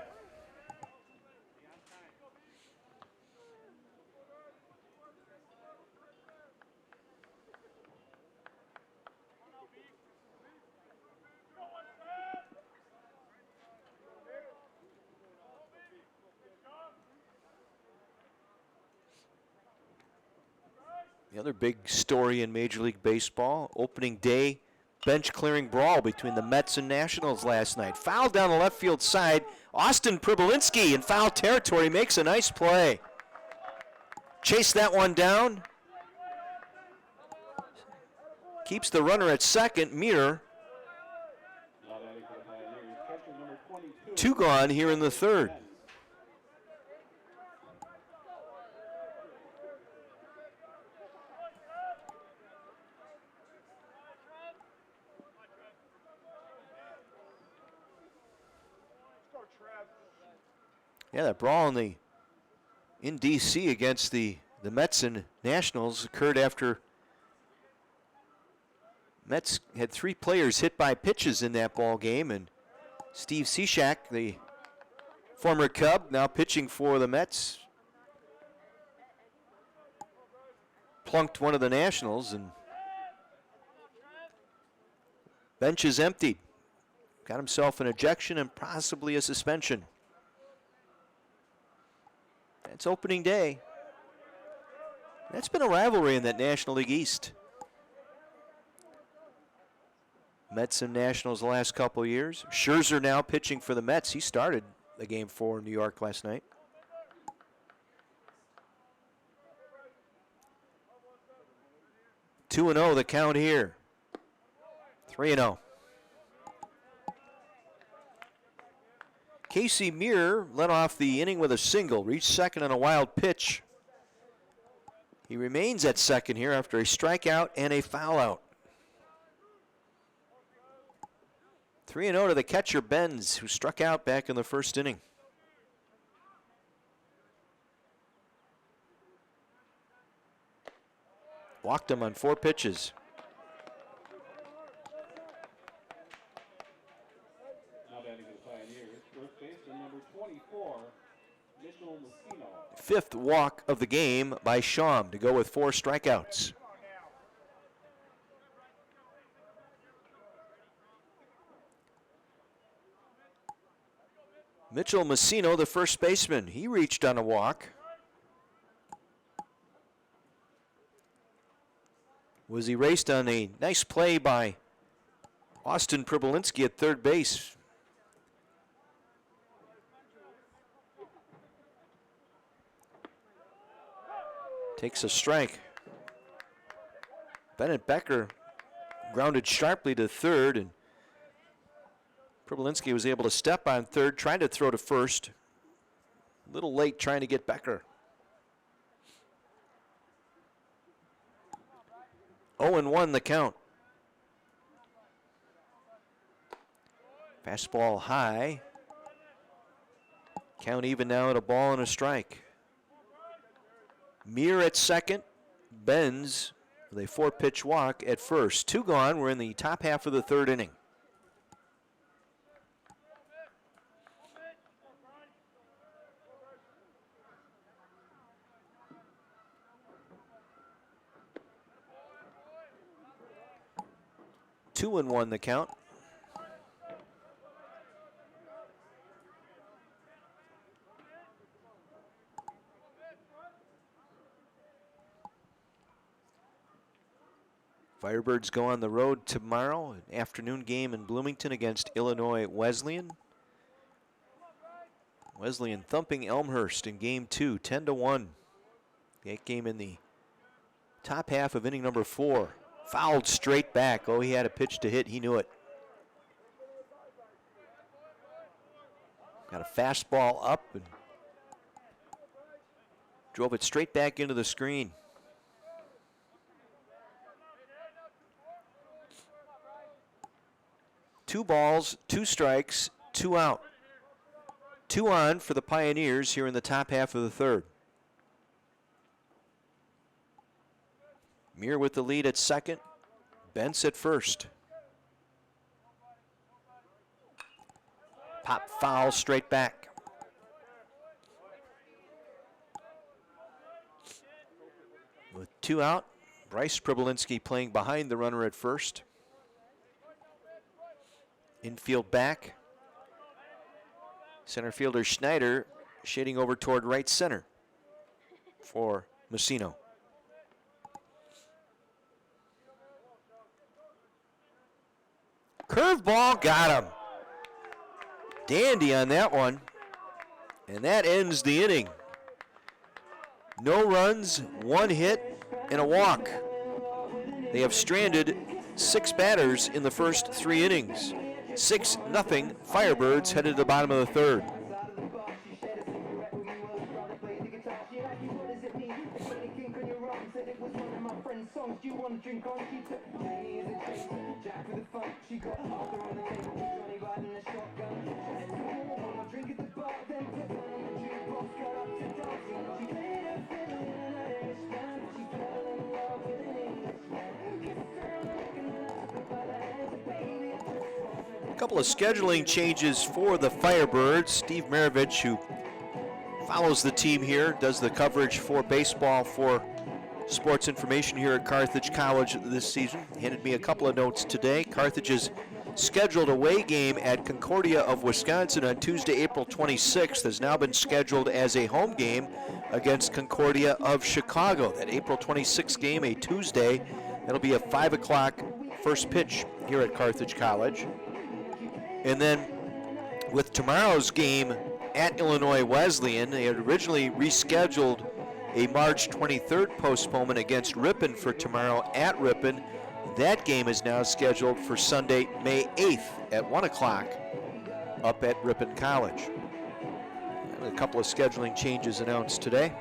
The other big story in Major League Baseball, opening day bench clearing brawl between the Mets and Nationals last night. Foul down the left field side. Austin Pribolinski in foul territory makes a nice play. Chase that one down. Keeps the runner at second. Muir. 2 gone here in the third. Yeah, that brawl in D.C. against the Mets and Nationals occurred after Mets had 3 players hit by pitches in that ball game, and Steve Cishak, the former Cub, now pitching for the Mets, plunked one of the Nationals, and bench is emptied. Got himself an ejection and possibly a suspension. It's opening day. That's been a rivalry in that National League East. Mets and Nationals the last couple of years. Scherzer now pitching for the Mets. He started the game 4 in New York last night. Two and 0 the count here. 3-0. Casey Muir led off the inning with a single, reached second on a wild pitch. He remains at second here after a strikeout and a foul out. 3-0 to the catcher, Benz, who struck out back in the first inning. Walked him on 4 pitches. Now batting for the Pioneers, first baseman number 24, Mitchell Messino. 5th walk of the game by Schaum to go with 4 strikeouts. Mitchell Messino, the first baseman, he reached on a walk. Was erased on a nice play by Austin Pribolinski at third base. Takes a strike. Bennett Becker grounded sharply to third, and Pribolinski was able to step on third, trying to throw to first. A little late trying to get Becker. 0-1 the count. Fastball high. Count even now at a ball and a strike. Muir at second. Benz with a 4-pitch walk at first. 2 gone. We're in the top half of the 3rd inning. Two and 1 the count. Firebirds go on the road tomorrow, an afternoon game in Bloomington against Illinois Wesleyan. Wesleyan thumping Elmhurst in game 2, 10-1. That game in the top half of inning number 4. Fouled straight back. Oh, he had a pitch to hit. He knew it. Got a fastball up and drove it straight back into the screen. Two balls, 2 strikes, 2 out. 2 on for the Pioneers here in the top half of the 3rd. Muir with the lead at second. Bentz at first. Pop foul straight back. With 2 out, Bryce Pribolinski playing behind the runner at first. Infield back. Center fielder Schneider shading over toward right center for Messino. Curveball, got him. Dandy on that one. And that ends the inning. No runs, 1 hit, and a walk. They have stranded 6 batters in the first 3 innings. 6-0 Firebirds headed to the bottom of the 3rd. A couple of scheduling changes for the Firebirds. Steve Maravich, who follows the team here, does the coverage for baseball for Sports Information here at Carthage College this season, handed me a couple of notes today. Carthage is scheduled away game at Concordia of Wisconsin on Tuesday, April 26th has now been scheduled as a home game against Concordia of Chicago. That April 26th game, a Tuesday, that'll be a 5 o'clock first pitch here at Carthage College. And then with tomorrow's game at Illinois Wesleyan, they had originally rescheduled a March 23rd postponement against Ripon for tomorrow at Ripon. That game is now scheduled for Sunday, May 8th at 1 o'clock up at Ripon College. A couple of scheduling changes announced today.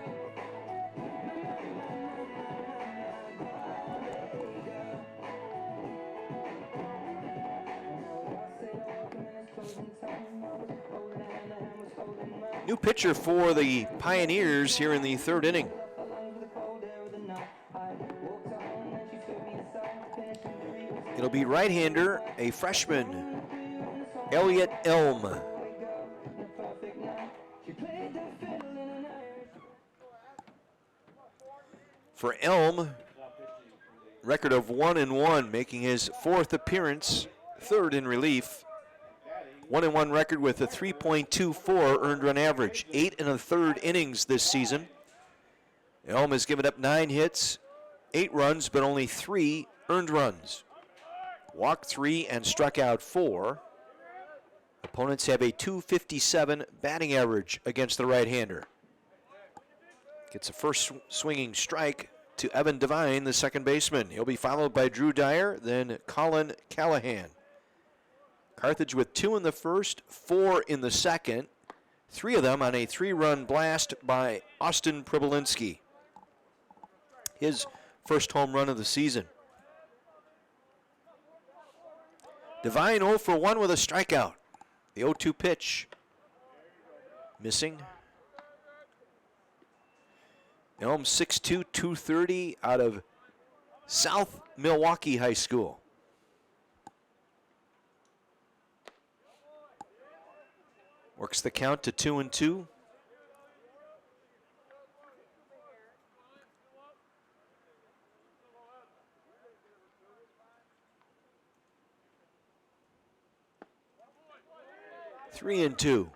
New pitcher for the Pioneers here in the third inning. It'll be right-hander, a freshman, Elliot Elm. For Elm, record of 1-1, making his fourth appearance, third in relief. 1-1 record with a 3.24 earned run average. 8 1/3 innings this season. Elm has given up 9 hits, 8 runs, but only 3 earned runs. Walked 3 and struck out 4. Opponents have a .257 batting average against the right-hander. Gets a first swinging strike to Evan Devine, the second baseman. He'll be followed by Drew Dyer, then Colin Callahan. Carthage with 2 in the first, 4 in the second. 3 of them on a 3-run blast by Austin Pribolinski. His first home run of the season. Devine 0 for 1 with a strikeout. The 0-2 pitch. Missing. Elm 6'2", 230 out of South Milwaukee High School. Works the count to 2-2. Three and 2.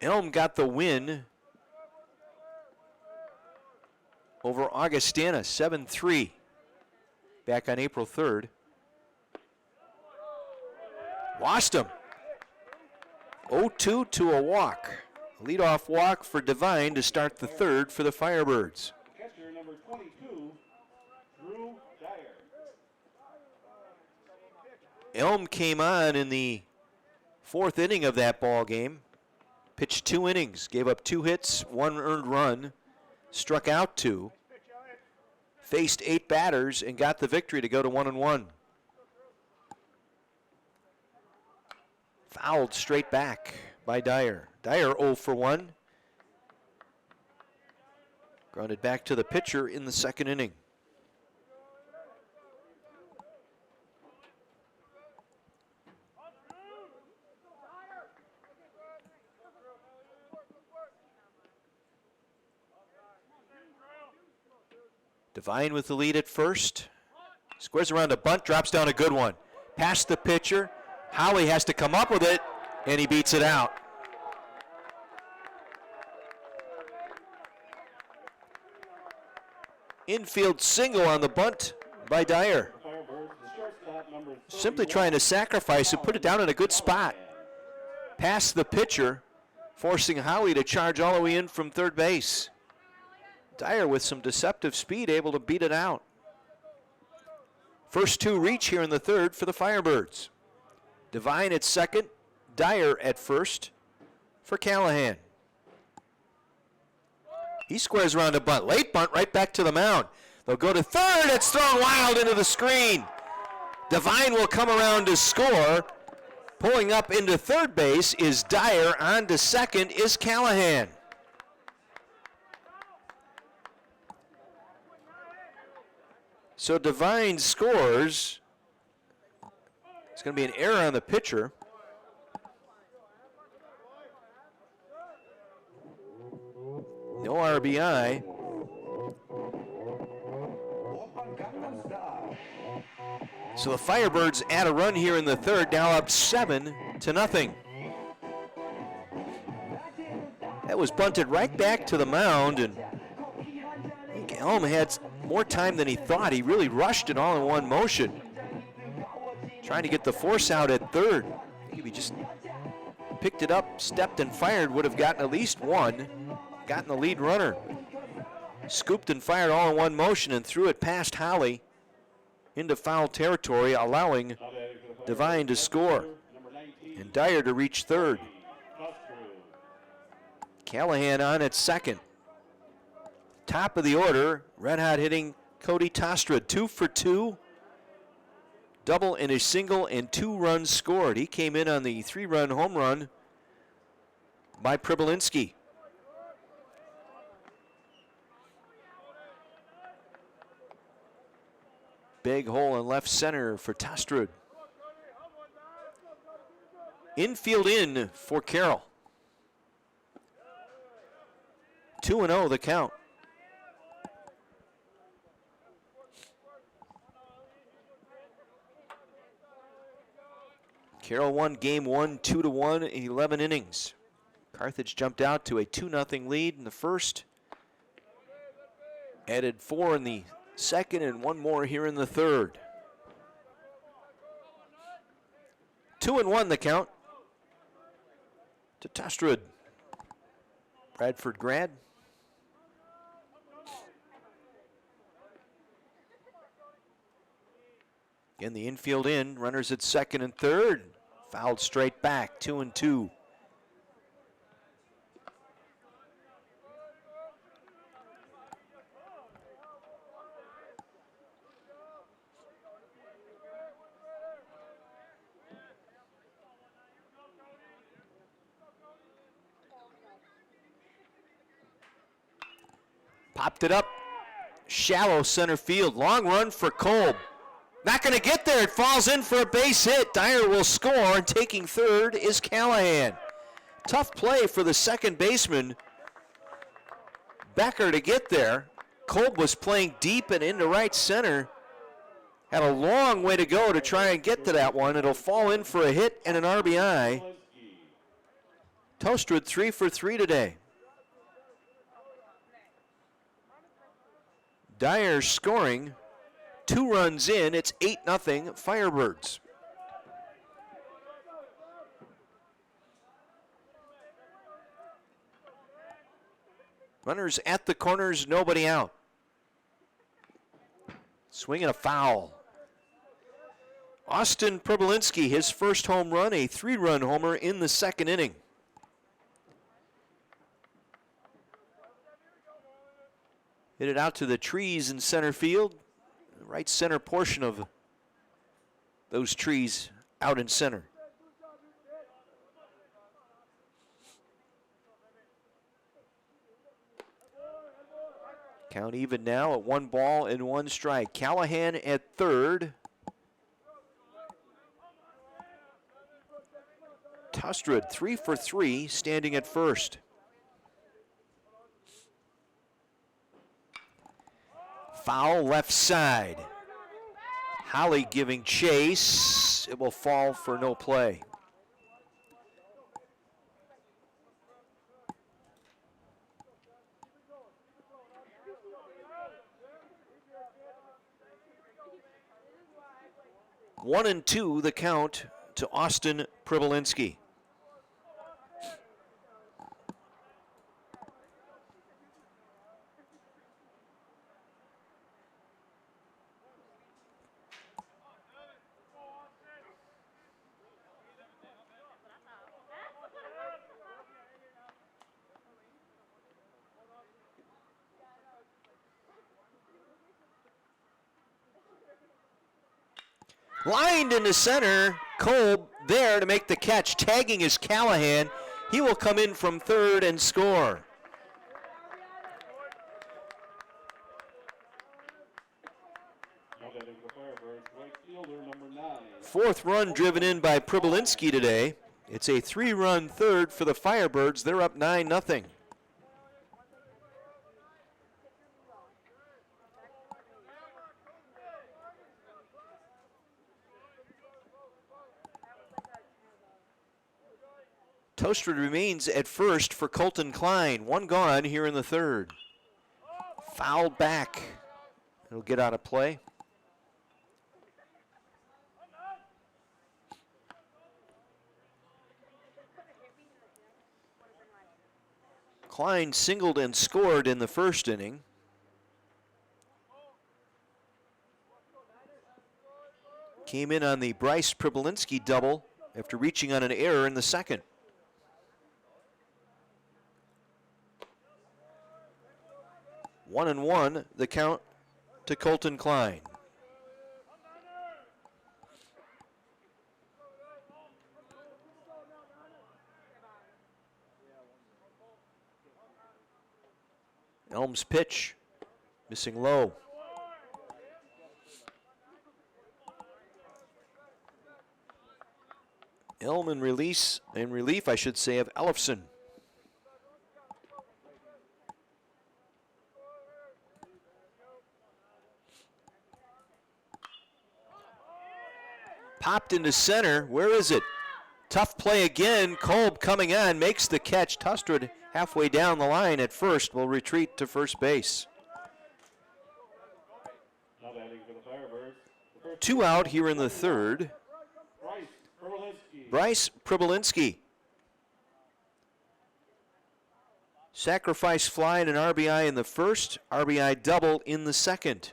Elm got the win over Augustana, 7-3, back on April 3rd. Lost him. 0-2 to a walk. Leadoff walk for Devine to start the third for the Firebirds. Catcher number 22, Drew Dyer. Elm came on in the fourth inning of that ball game. Pitched 2 innings, gave up 2 hits, 1 earned run, struck out 2, faced 8 batters, and got the victory to go to 1-1. Fouled straight back by Dyer. Dyer 0 for 1. Grounded back to the pitcher in the second inning. Devine with the lead at first. Squares around a bunt, drops down a good one. Past the pitcher. Howie has to come up with it, and he beats it out. Infield single on the bunt by Dyer. Simply trying to sacrifice and put it down in a good spot. Past the pitcher, forcing Howie to charge all the way in from third base. Dyer with some deceptive speed, able to beat it out. First 2 reach here in the third for the Firebirds. Devine at second, Dyer at first for Callahan. He squares around a bunt. Late bunt right back to the mound. They'll go to third. It's thrown wild into the screen. Devine will come around to score. Pulling up into third base is Dyer. On to second is Callahan. So Devine scores. It's going to be an error on the pitcher. No RBI. So the Firebirds add a run here in the third, now up 7-0. That was bunted right back to the mound, and I think Elm had more time than he thought. He really rushed it all in one motion, trying to get the force out at third. I think if he just picked it up, stepped and fired, would have gotten at least one, gotten the lead runner. Scooped and fired all in one motion and threw it past Holly into foul territory, allowing Devine to score and Dyer to reach third. Callahan on at second. Top of the order, red hot hitting Cody Tostrad, 2 for 2. Double and a single and 2 runs scored. He came in on the 3-run home run by Pribolinski. Big hole in left center for Tostrad. Infield in for Carroll. 2-0 the count. Carroll won game 1, 2-1 in 11 innings. Carthage jumped out to a 2-0 lead in the first. Added 4 in the second and 1 more here in the third. 2-1 the count to Tostrad. Bradford grad. In the infield in, runners at second and third. Fouled straight back, 2-2. Popped it up, shallow center field. Long run for Kolb. Not going to get there. It falls in for a base hit. Dyer will score, and taking third is Callahan. Tough play for the second baseman, Becker, to get there. Kolb was playing deep and into right center. Had a long way to go to try and get to that one. It'll fall in for a hit and an RBI. Tostrad 3 for 3 today. Dyer scoring. 2 runs in, it's 8-0 Firebirds. Runners at the corners, nobody out. Swinging a foul. Austin Pribolinski, his first home run, a 3-run homer in the second inning. Hit it out to the trees in center field. Right center portion of those trees out in center. Count even now at 1 ball and 1 strike. Callahan at third. Tostrad 3 for 3, standing at first. Foul left side. Holly giving chase. It will fall for no play. One and 2 the count to Austin Pribolinski. Lined into center, Kolb there to make the catch. Tagging is Callahan. He will come in from third and score. Fourth run driven in by Pribolinski today. It's a 3-run third for the Firebirds. They're up 9-0. Toastwood remains at first for Colton Klein. One gone here in the third. Fouled back. It'll get out of play. Klein singled and scored in the first inning. Came in on the Bryce Pribolinski double after reaching on an error in the second. 1-1, the count to Colton Klein. Elm's pitch, missing low. Elm in relief, I should say, of Ellefson. Popped into center. Where is it? Tough play again. Kolb coming on, makes the catch. Toastwood halfway down the line at first will retreat to first base. Now batting for the Firebirds. Two out here in the third. Bryce Pribolinski. Sacrifice fly and an RBI in the first, RBI double in the second.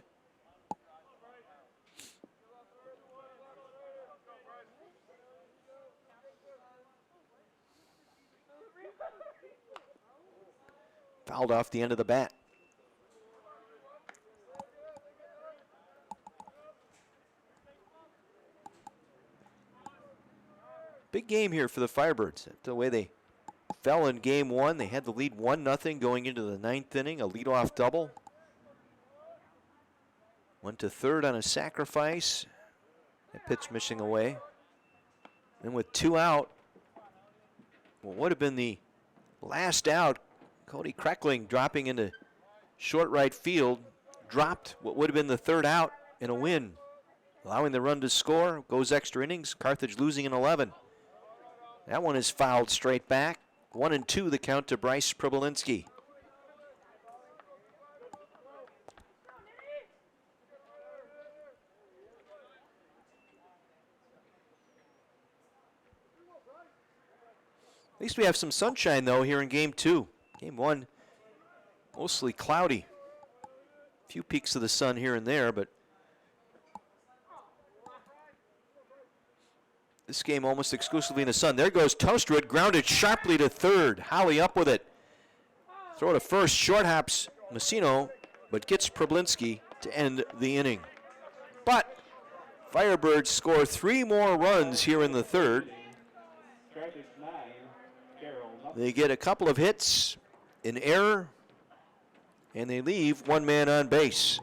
Fouled off the end of the bat. Big game here for the Firebirds. The way they fell in game one, they had the lead 1-0 going into the ninth inning, a leadoff double. Went to third on a sacrifice. That pitch missing away. Then with two out, what would have been the last out, Cody Kreckling dropping into short right field, dropped what would have been the third out in a win. Allowing the run to score, goes extra innings, Carthage losing in 11. That one is fouled straight back. 1-2 the count to Bryce Pribolinski. At least we have some sunshine though here in game two. Game one, mostly cloudy. A few peaks of the sun here and there, but this game almost exclusively in the sun. There goes Toastwood, grounded sharply to third. Howie up with it. Throw to first, short hops Messino, but gets Pribolinski to end the inning. But Firebirds score 3 more runs here in the third. They get a couple of hits, an error, and they leave one man on base.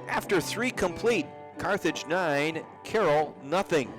After 3 complete, Carthage 9, Carroll nothing.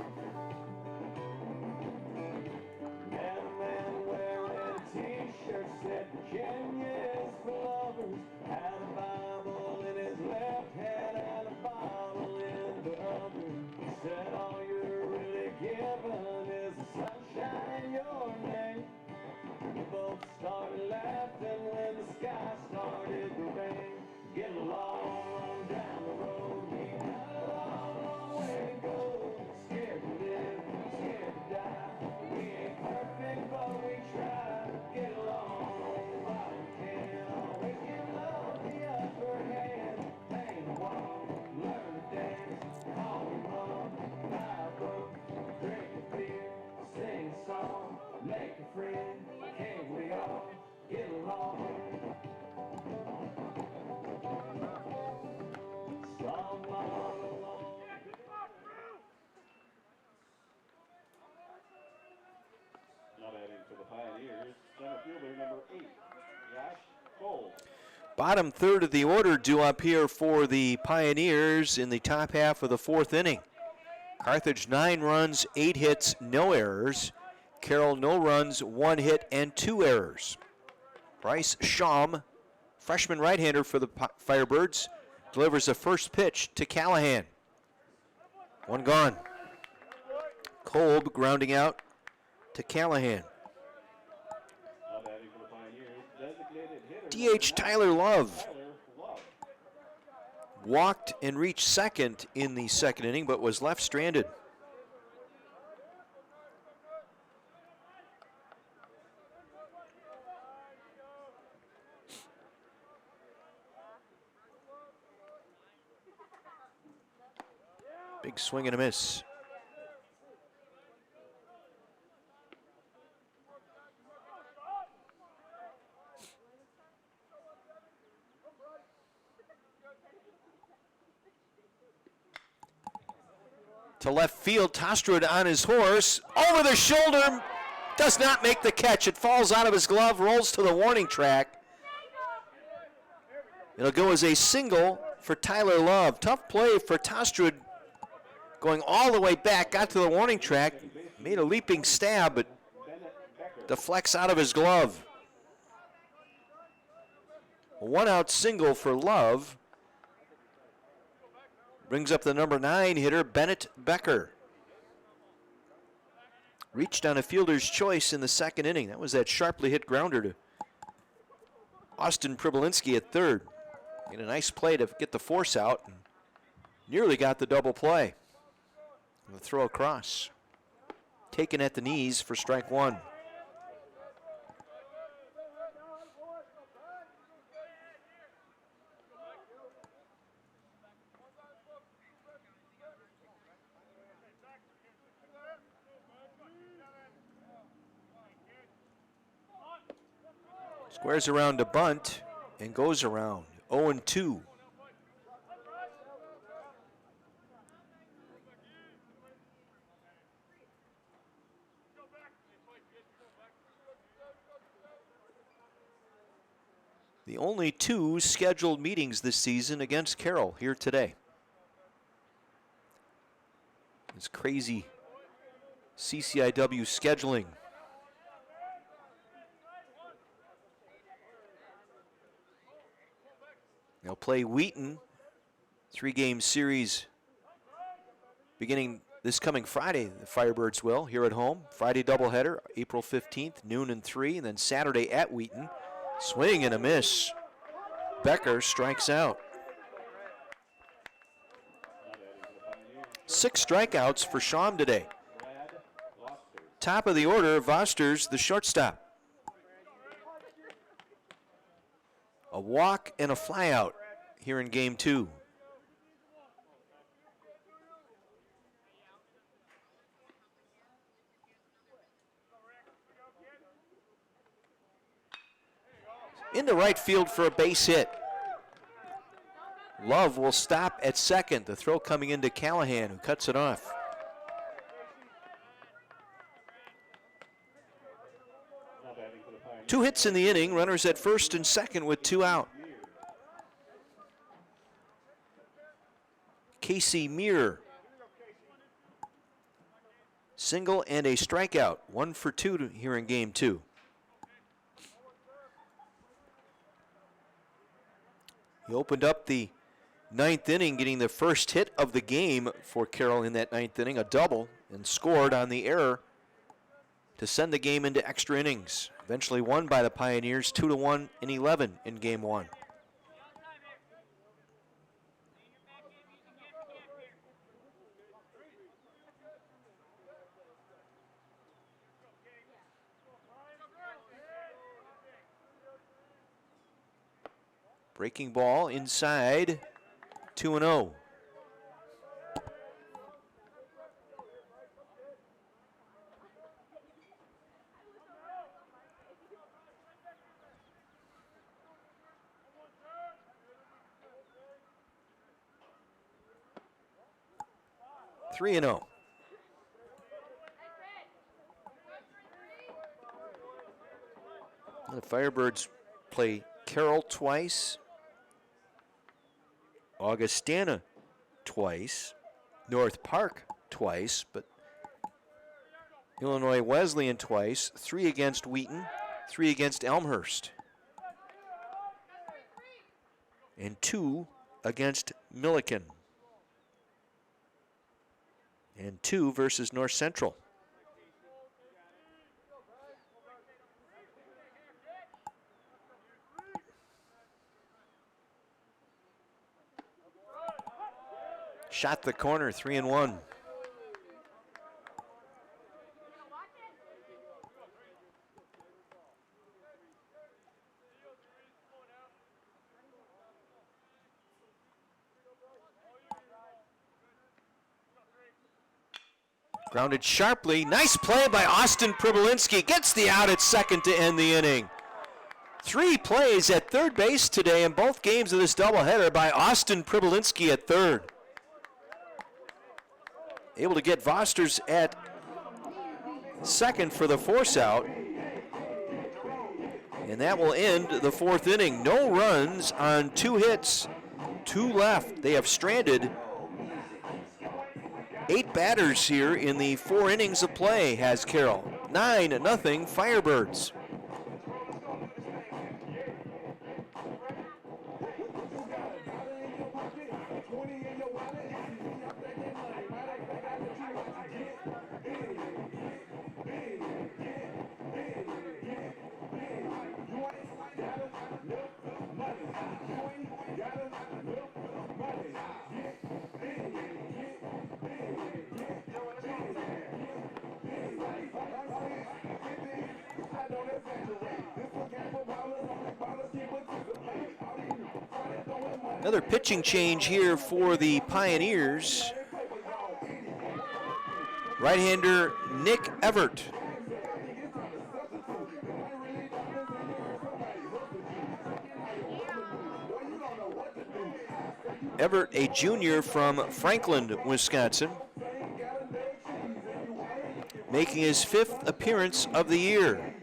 Bottom third of the order due up here for the Pioneers in the top half of the fourth inning. Carthage 9 runs, 8 hits, no errors. Carroll no runs, 1 hit, and 2 errors. Bryce Schaum, freshman right-hander for the Firebirds, delivers the first pitch to Callahan. One gone. Kolb grounding out to Callahan. DH Tyler Love Tyler Love. walked and reached second in the second inning, but was left stranded. Big swing and a miss. To left field, Tostrud on his horse, over the shoulder, does not make the catch. It falls out of his glove, rolls to the warning track. It'll go as a single for Tyler Love. Tough play for Tostrud, going all the way back, got to the warning track, made a leaping stab, but deflects out of his glove. A one-out single for Love. Brings up the number 9 hitter, Bennett Becker. Reached on a fielder's choice in the second inning. That was that sharply hit grounder to Austin Pribolinski at third. Made a nice play to get the force out and nearly got the double play. And the throw across. Taken at the knees for strike one. Squares around to bunt and goes around. 0-2. The only 2 scheduled meetings this season against Carroll here today. It's crazy CCIW scheduling. They'll play Wheaton, 3-game series beginning this coming Friday. The Firebirds will, here at home. Friday doubleheader, April 15th, noon and 3, and then Saturday at Wheaton. Swing and a miss. Becker strikes out. 6 strikeouts for Schaum today. Top of the order, Vosters, the shortstop. A walk and a flyout here in game 2. Into right field for a base hit. Love will stop at second. The throw coming into Callahan, who cuts it off. Two hits in the inning, runners at first and second with 2 out. Casey Muir. Single and a strikeout. 1 for 2 here in game 2. He opened up the 9th inning, getting the first hit of the game for Carroll in that 9th inning, a double, and scored on the error to send the game into extra innings. Eventually won by the Pioneers 2-1 in 11 in game 1. Breaking ball inside, 2-0. Three and 0. The Firebirds play Carroll twice, Augustana twice, North Park twice, but Illinois Wesleyan twice, 3 against Wheaton, 3 against Elmhurst, and 2 against Milliken, and 2 versus North Central. Shot the corner, 3-1. Grounded sharply. Nice play by Austin Pribolinski. Gets the out at second to end the inning. 3 plays at third base today in both games of this doubleheader by Austin Pribolinski at third. Able to get Vosters at second for the force out. And that will end the 4th inning. No runs on 2 hits, 2 left. They have stranded 8 batters here in the 4 innings of play, has Carroll. 9-0 Firebirds. Another pitching change here for the Pioneers. Right-hander Nick Everett. Everett, a junior from Franklin, Wisconsin, making his 5th appearance of the year.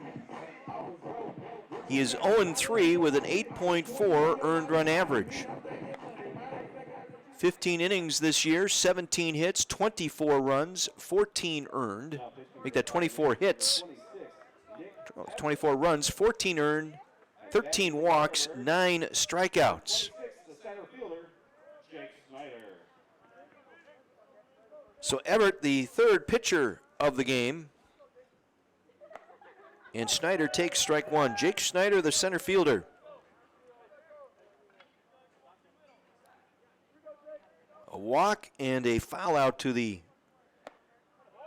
He is 0-3 with an 8.4 earned run average. 15 innings this year, 17 hits, 24 runs, 14 earned. Make that 24 hits, 24 runs, 14 earned, 13 walks, 9 strikeouts. So Everett, the 3rd pitcher of the game. And Snyder takes strike 1. Jake Snyder, the center fielder. A walk and a foul out to the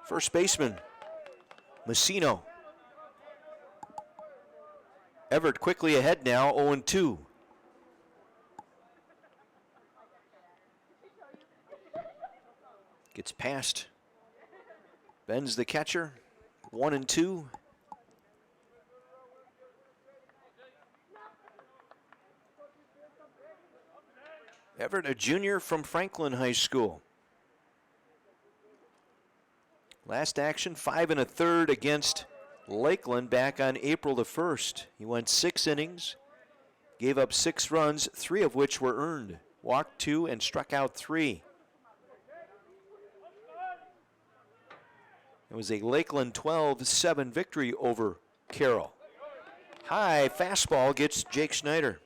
first baseman, Messino. Everett quickly ahead now, 0-2. Gets past, bends the catcher, 1-2. Everett, a junior from Franklin High School. Last action, 5 1/3 against Lakeland back on April the 1st. He went 6 innings, gave up 6 runs, 3 of which were earned. Walked 2 and struck out 3. It was a Lakeland 12-7 victory over Carroll. High fastball gets Jake Snyder.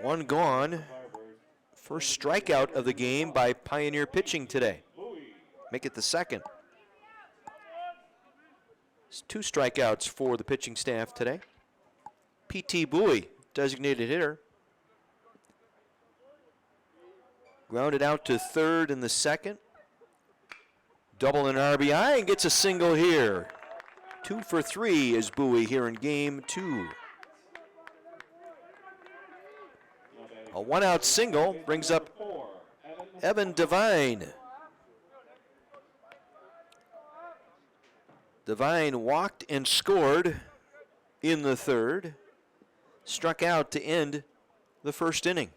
1 gone. First strikeout of the game by Pioneer pitching today. Make it the 2nd. It's 2 strikeouts for the pitching staff today. P.T. Bowie, designated hitter. Grounded out to 3rd in the 2nd. Double an RBI and gets a single here. 2 for 3 is Bowie here in game 2. A 1-out single brings up Evan Devine. Devine walked and scored in the 3rd. Struck out to end the 1st inning.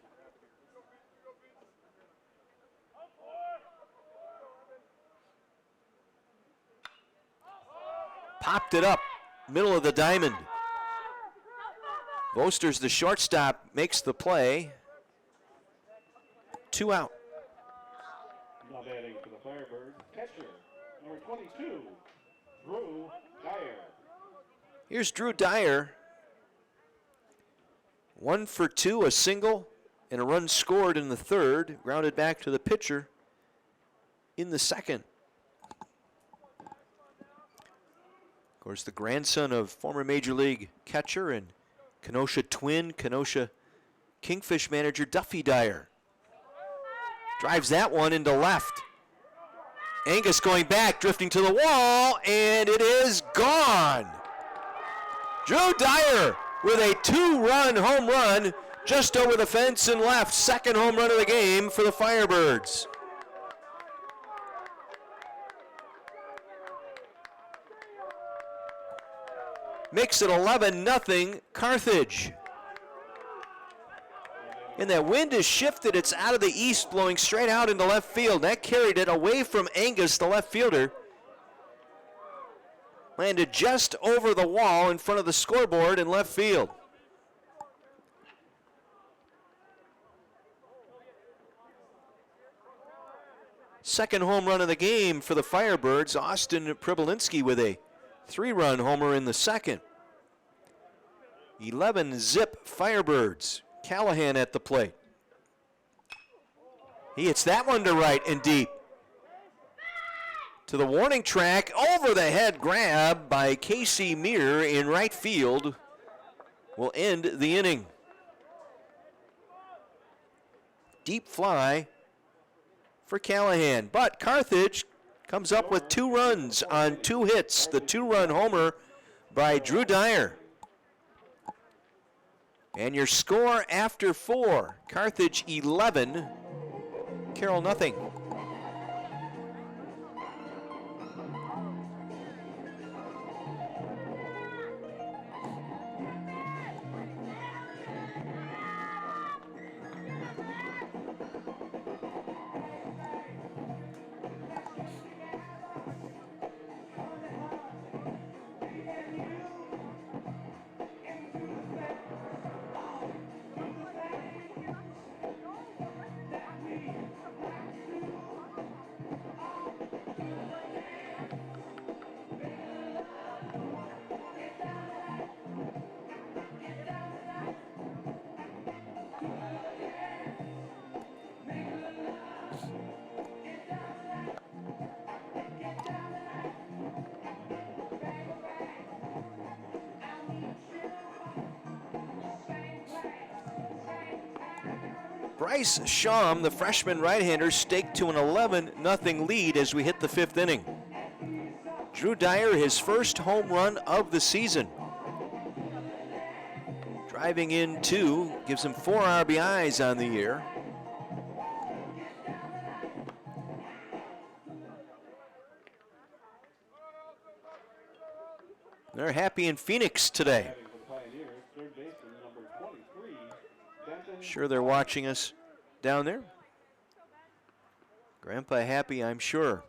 Popped it up, middle of the diamond. Vosters, the shortstop, makes the play. 2 out. Now batting for the Firebirds, catcher, number 22, Drew Dyer. Here's Drew Dyer. 1 for 2, a single, and a run scored in the 3rd. Grounded back to the pitcher in the 2nd. Of course, the grandson of former Major League catcher and Kenosha twin, Kenosha Kingfish manager Duffy Dyer. Drives that one into left. Angus going back, drifting to the wall, and it is gone. Drew Dyer with a 2-run home run just over the fence and left. Second home run of the game for the Firebirds. Makes it 11-0 Carthage. And that wind has shifted. It's out of the east, blowing straight out into left field. That carried it away from Angus, the left fielder. Landed just over the wall in front of the scoreboard in left field. Second home run of the game for the Firebirds. Austin Pribolinski with a 3-run homer in the second. 11-zip Firebirds. Callahan at the plate. He hits that one to right and deep. To the warning track, over the head grab by Casey Meir in right field will end the inning. Deep fly for Callahan, but Carthage comes up with 2 runs on 2 hits. The 2-run homer by Drew Dyer. And your score after 4, Carthage 11, Carroll nothing. Bryce Schaum, the freshman right-hander, staked to an 11-0 lead as we hit the 5th inning. Drew Dyer, his first home run of the season. Driving in 2, gives him 4 RBIs on the year. They're happy in Phoenix today. Sure they're watching us down there. Grandpa happy, I'm sure.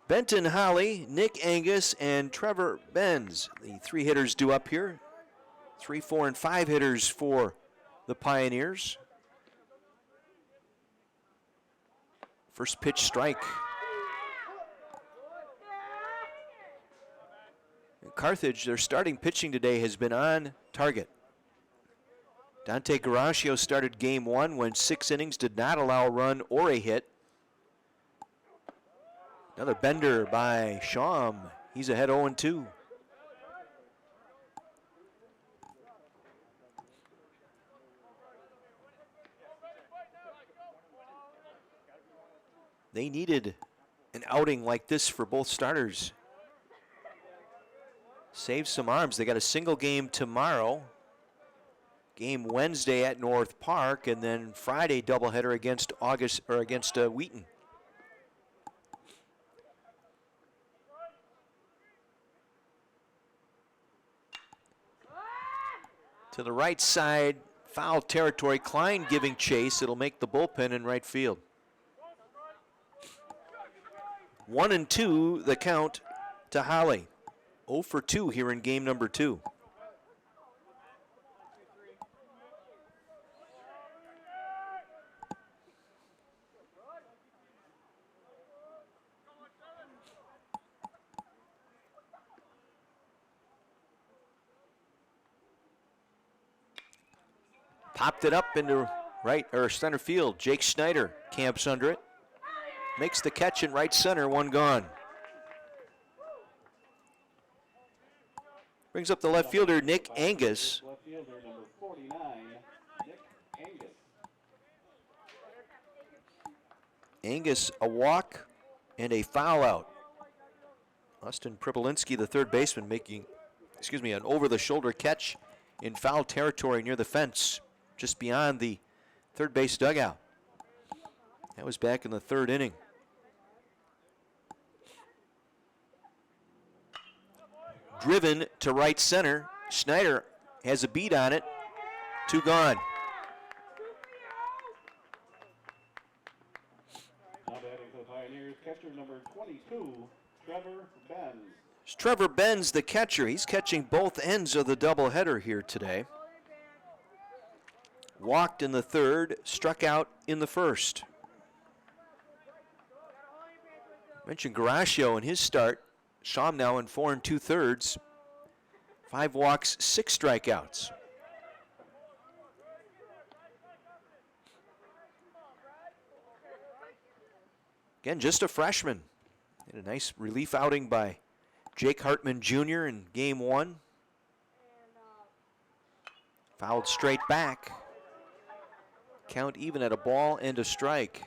Benton Holly, Nick Angus, and Trevor Benz. The 3 hitters due up here. 3, 4, and 5 hitters for the Pioneers. First pitch strike. Carthage, their starting pitching today has been on target. Dante Garaccio started game 1, went 6 innings, did not allow a run or a hit. Another bender by Schaum. He's ahead 0-2. They needed an outing like this for both starters. Save some arms. They got a single game tomorrow. Game Wednesday at North Park, and then Friday doubleheader against Wheaton. To the right side, foul territory. Klein giving chase. It'll make the bullpen in right field. 1-2 the count to Holly. 0 for 2 here in game number 2. Popped it up into right or center field. Jake Schneider camps under it. Makes the catch in right center, 1 gone. Brings up the left fielder, Nick Angus. Left fielder number 49, Nick Angus. Angus, a walk and a foul out. Austin Pribolinski, the third baseman, making, an over-the-shoulder catch in foul territory near the fence, just beyond the third base dugout. That was back in the third inning. Driven to right center. Schneider has a beat on it. 2 gone. Now batting for the Pioneers, catcher number 22, Trevor Benz. It's Trevor Benz, the catcher. He's catching both ends of the doubleheader here today. Walked in the third, struck out in the first. Mentioned Garaccio in his start. Saw him now in 4 2/3. 5 walks, 6 strikeouts. Again, just a freshman. Had a nice relief outing by Jake Hartman Jr. in game 1. Fouled straight back. Count even at a ball and a strike.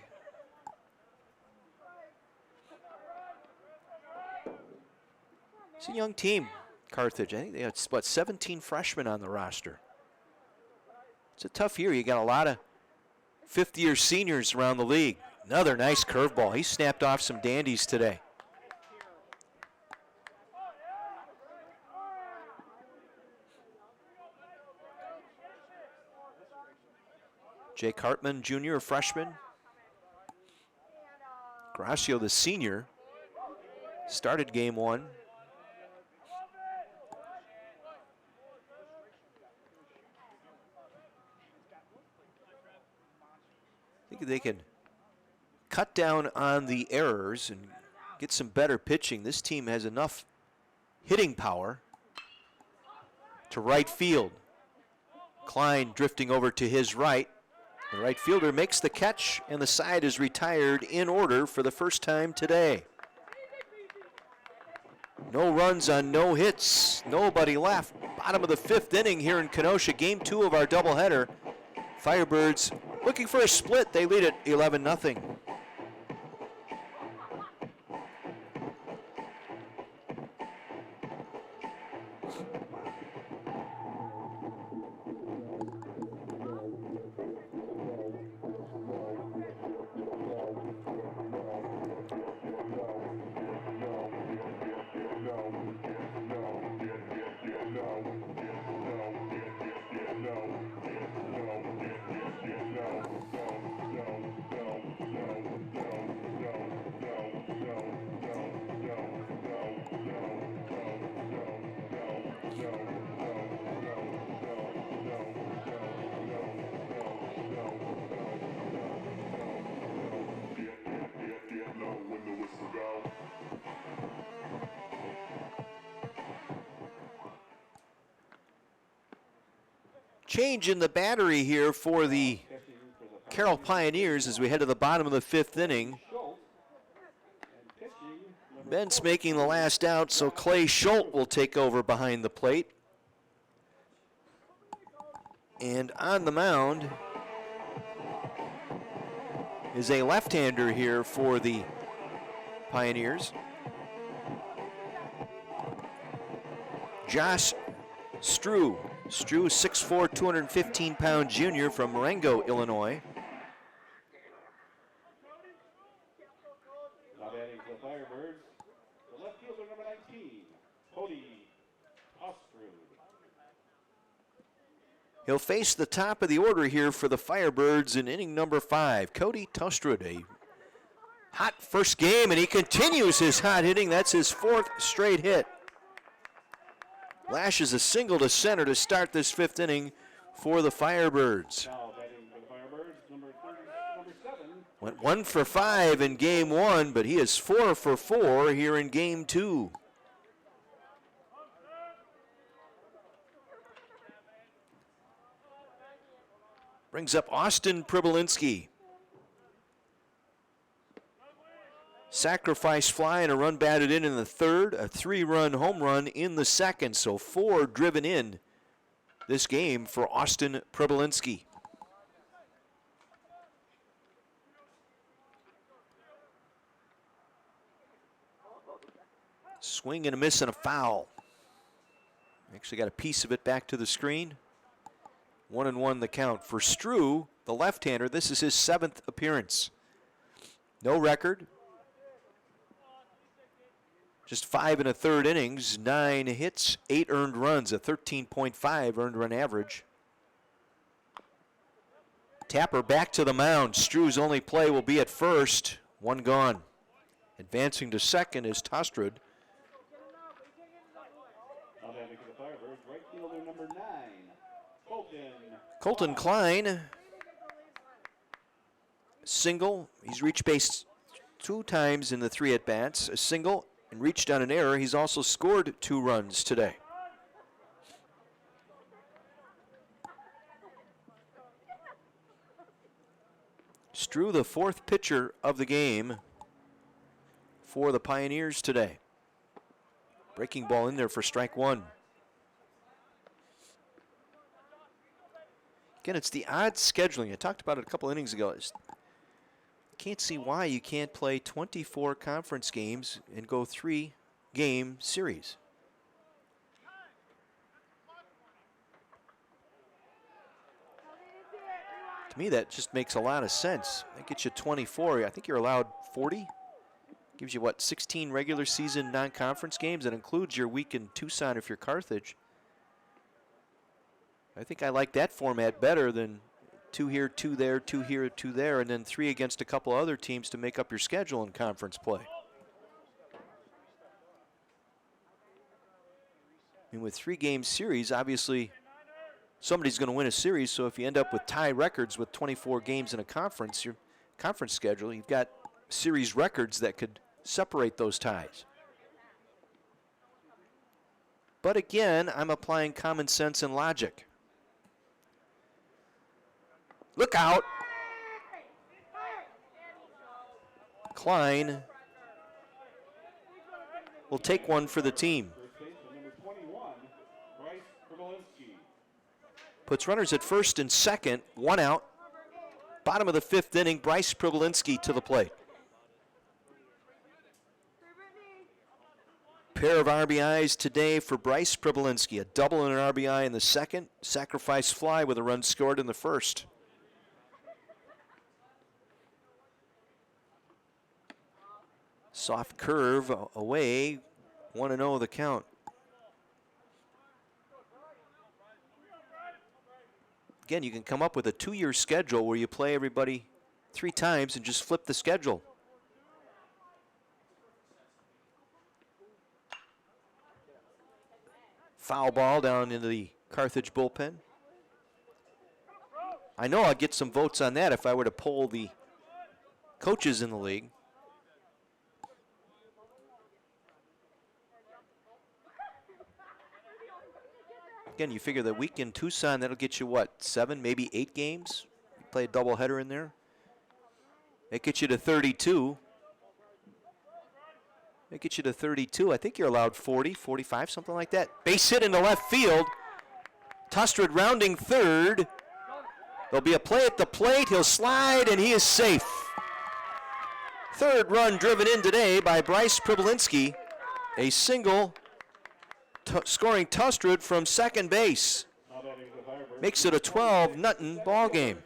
It's a young team, Carthage. I think they have, 17 freshmen on the roster. It's a tough year. You got a lot of fifth-year seniors around the league. Another nice curveball. He snapped off some dandies today. Jake Hartman Jr., a freshman. Garaccio, the senior, started game 1. I think they can cut down on the errors and get some better pitching. This team has enough hitting power to right field. Klein drifting over to his right. The right fielder makes the catch, and the side is retired in order for the first time today. No runs on no hits, nobody left. Bottom of the 5th inning here in Kenosha, game 2 of our doubleheader. Firebirds looking for a split. They lead at 11-0. Change in the battery here for the Carroll Pioneers as we head to the bottom of the 5th inning. Ben's making the last out, so Clay Schultz will take over behind the plate. And on the mound is a left-hander here for the Pioneers. Josh Strew. Strew, 6'4", 215-pound junior from Marengo, Illinois. Now batting for the Firebirds, the left fielder number 19, Cody Ostrud. He'll face the top of the order here for the Firebirds in inning number 5. Cody Tostrud, a hot first game, and he continues his hot hitting. That's his 4th straight hit. Lashes a single to center to start this 5th inning for the Firebirds. Now batting for the Firebirds, number 7. Went 1 for 5 in game 1, but he is 4 for 4 here in game 2. Brings up Austin Pribolinski. sacrifice fly and a run batted in the third, a 3-run home run in the second. So 4 driven in this game for Austin Pribolinski. Swing and a miss and a foul. Actually got a piece of it back to the screen. 1-1 the count. For Strew, the left-hander, this is his 7th appearance. No record. Just 5 1/3 innings, 9 hits, 8 earned runs, a 13.5 earned run average. Tapper back to the mound. Strew's only play will be at first. 1 gone. Advancing to second is Tostrud. Colton Klein, single. He's reached base 2 times in the 3 at-bats, a single, and reached on an error. He's also scored 2 runs today. Strew, the 4th pitcher of the game for the Pioneers today. Breaking ball in there for strike 1. Again, it's the odd scheduling. I talked about it a couple innings ago. Can't see why you can't play 24 conference games and go 3-game series. To me, that just makes a lot of sense. That gets you 24. I think you're allowed 40. Gives you, what, 16 regular season non-conference games? That includes your week in Tucson if you're Carthage. I think I like that format better than 2 here, 2 there, 2 here, 2 there, and then 3 against a couple other teams to make up your schedule in conference play. I mean, with 3-game series, obviously somebody's going to win a series, so if you end up with tie records with 24 games in a conference, your conference schedule, you've got series records that could separate those ties. But again, I'm applying common sense and logic. Look out. Klein will take one for the team. Puts runners at first and second, 1 out. Bottom of the 5th inning, Bryce Pribolinski to the plate. Pair of RBIs today for Bryce Pribolinski. A double and an RBI in the second. Sacrifice fly with a run scored in the first. Soft curve away, 1-0 the count. Again, you can come up with a 2-year schedule where you play everybody 3 times and just flip the schedule. Foul ball down into the Carthage bullpen. I know I'll get some votes on that if I were to poll the coaches in the league. Again, you figure that week in Tucson, that'll get you, what, 7, maybe 8 games? You play a doubleheader in there. That gets you to 32. That gets you to 32. I think you're allowed 40, 45, something like that. Base hit into left field. Tostrud rounding third. There'll be a play at the plate. He'll slide, and he is safe. 3rd run driven in today by Bryce Pribolinski. A single scoring Tostrud from second base. Makes it a 12-0 ball game.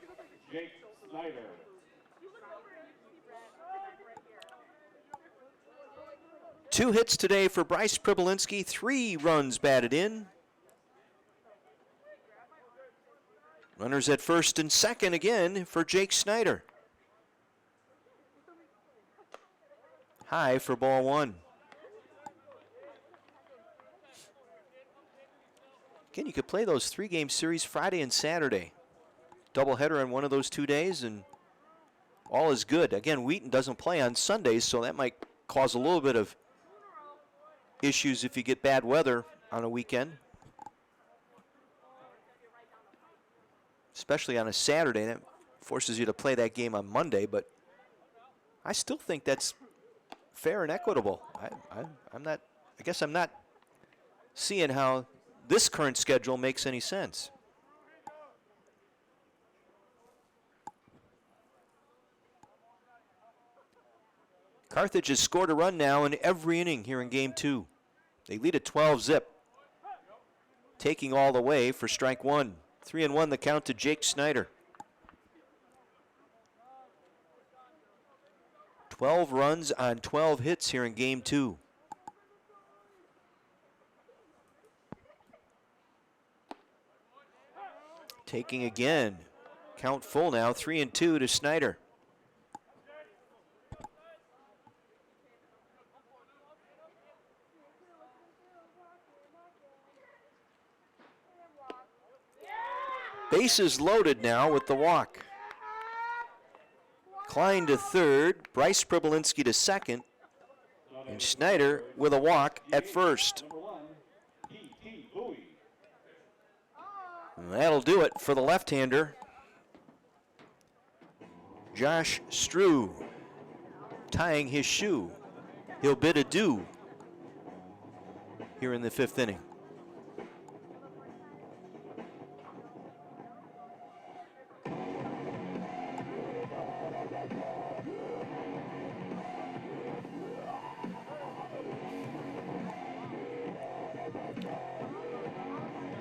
2 hits today for Bryce Pribolinski, 3 runs batted in. Runners at first and second again for Jake Snyder. High for ball 1. Again, you could play those 3-game series Friday and Saturday. Doubleheader on one of those 2 days, and all is good. Again, Wheaton doesn't play on Sundays, so that might cause a little bit of issues if you get bad weather on a weekend. Especially on a Saturday. That forces you to play that game on Monday, but I still think that's fair and equitable. I'm not, I guess I'm not seeing how this current schedule makes any sense. Carthage has scored a run now in every inning here in game 2. They lead at 12-zip. Taking all the way for strike 1. 3-1 the count to Jake Snyder. 12 runs on 12 hits here in game 2. Taking again. Count full now, 3-2 to Snyder. Bases loaded now with the walk. Klein to third, Bryce Pribolinski to second, and Snyder with a walk at first. And that'll do it for the left-hander. Josh Strew tying his shoe. He'll bid adieu here in the 5th inning.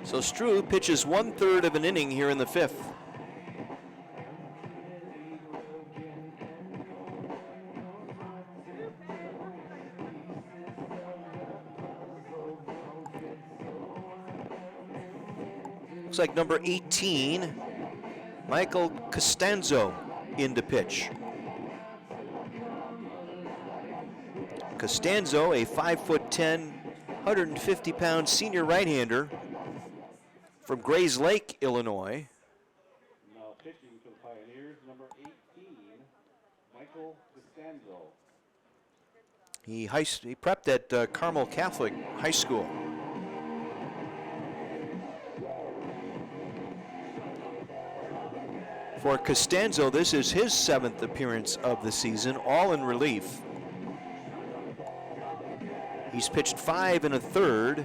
So Strew pitches 1/3 of an inning here in the 5th. Looks like number 18, Michael Costanzo, in to pitch. Costanzo, a 5'10", 150-pound senior right-hander from Grays Lake, Illinois. Now pitching for the Pioneers, number 18, Michael Costanzo. He prepped at Carmel Catholic High School. For Costanzo, this is his 7th appearance of the season, all in relief. He's pitched 5 1/3.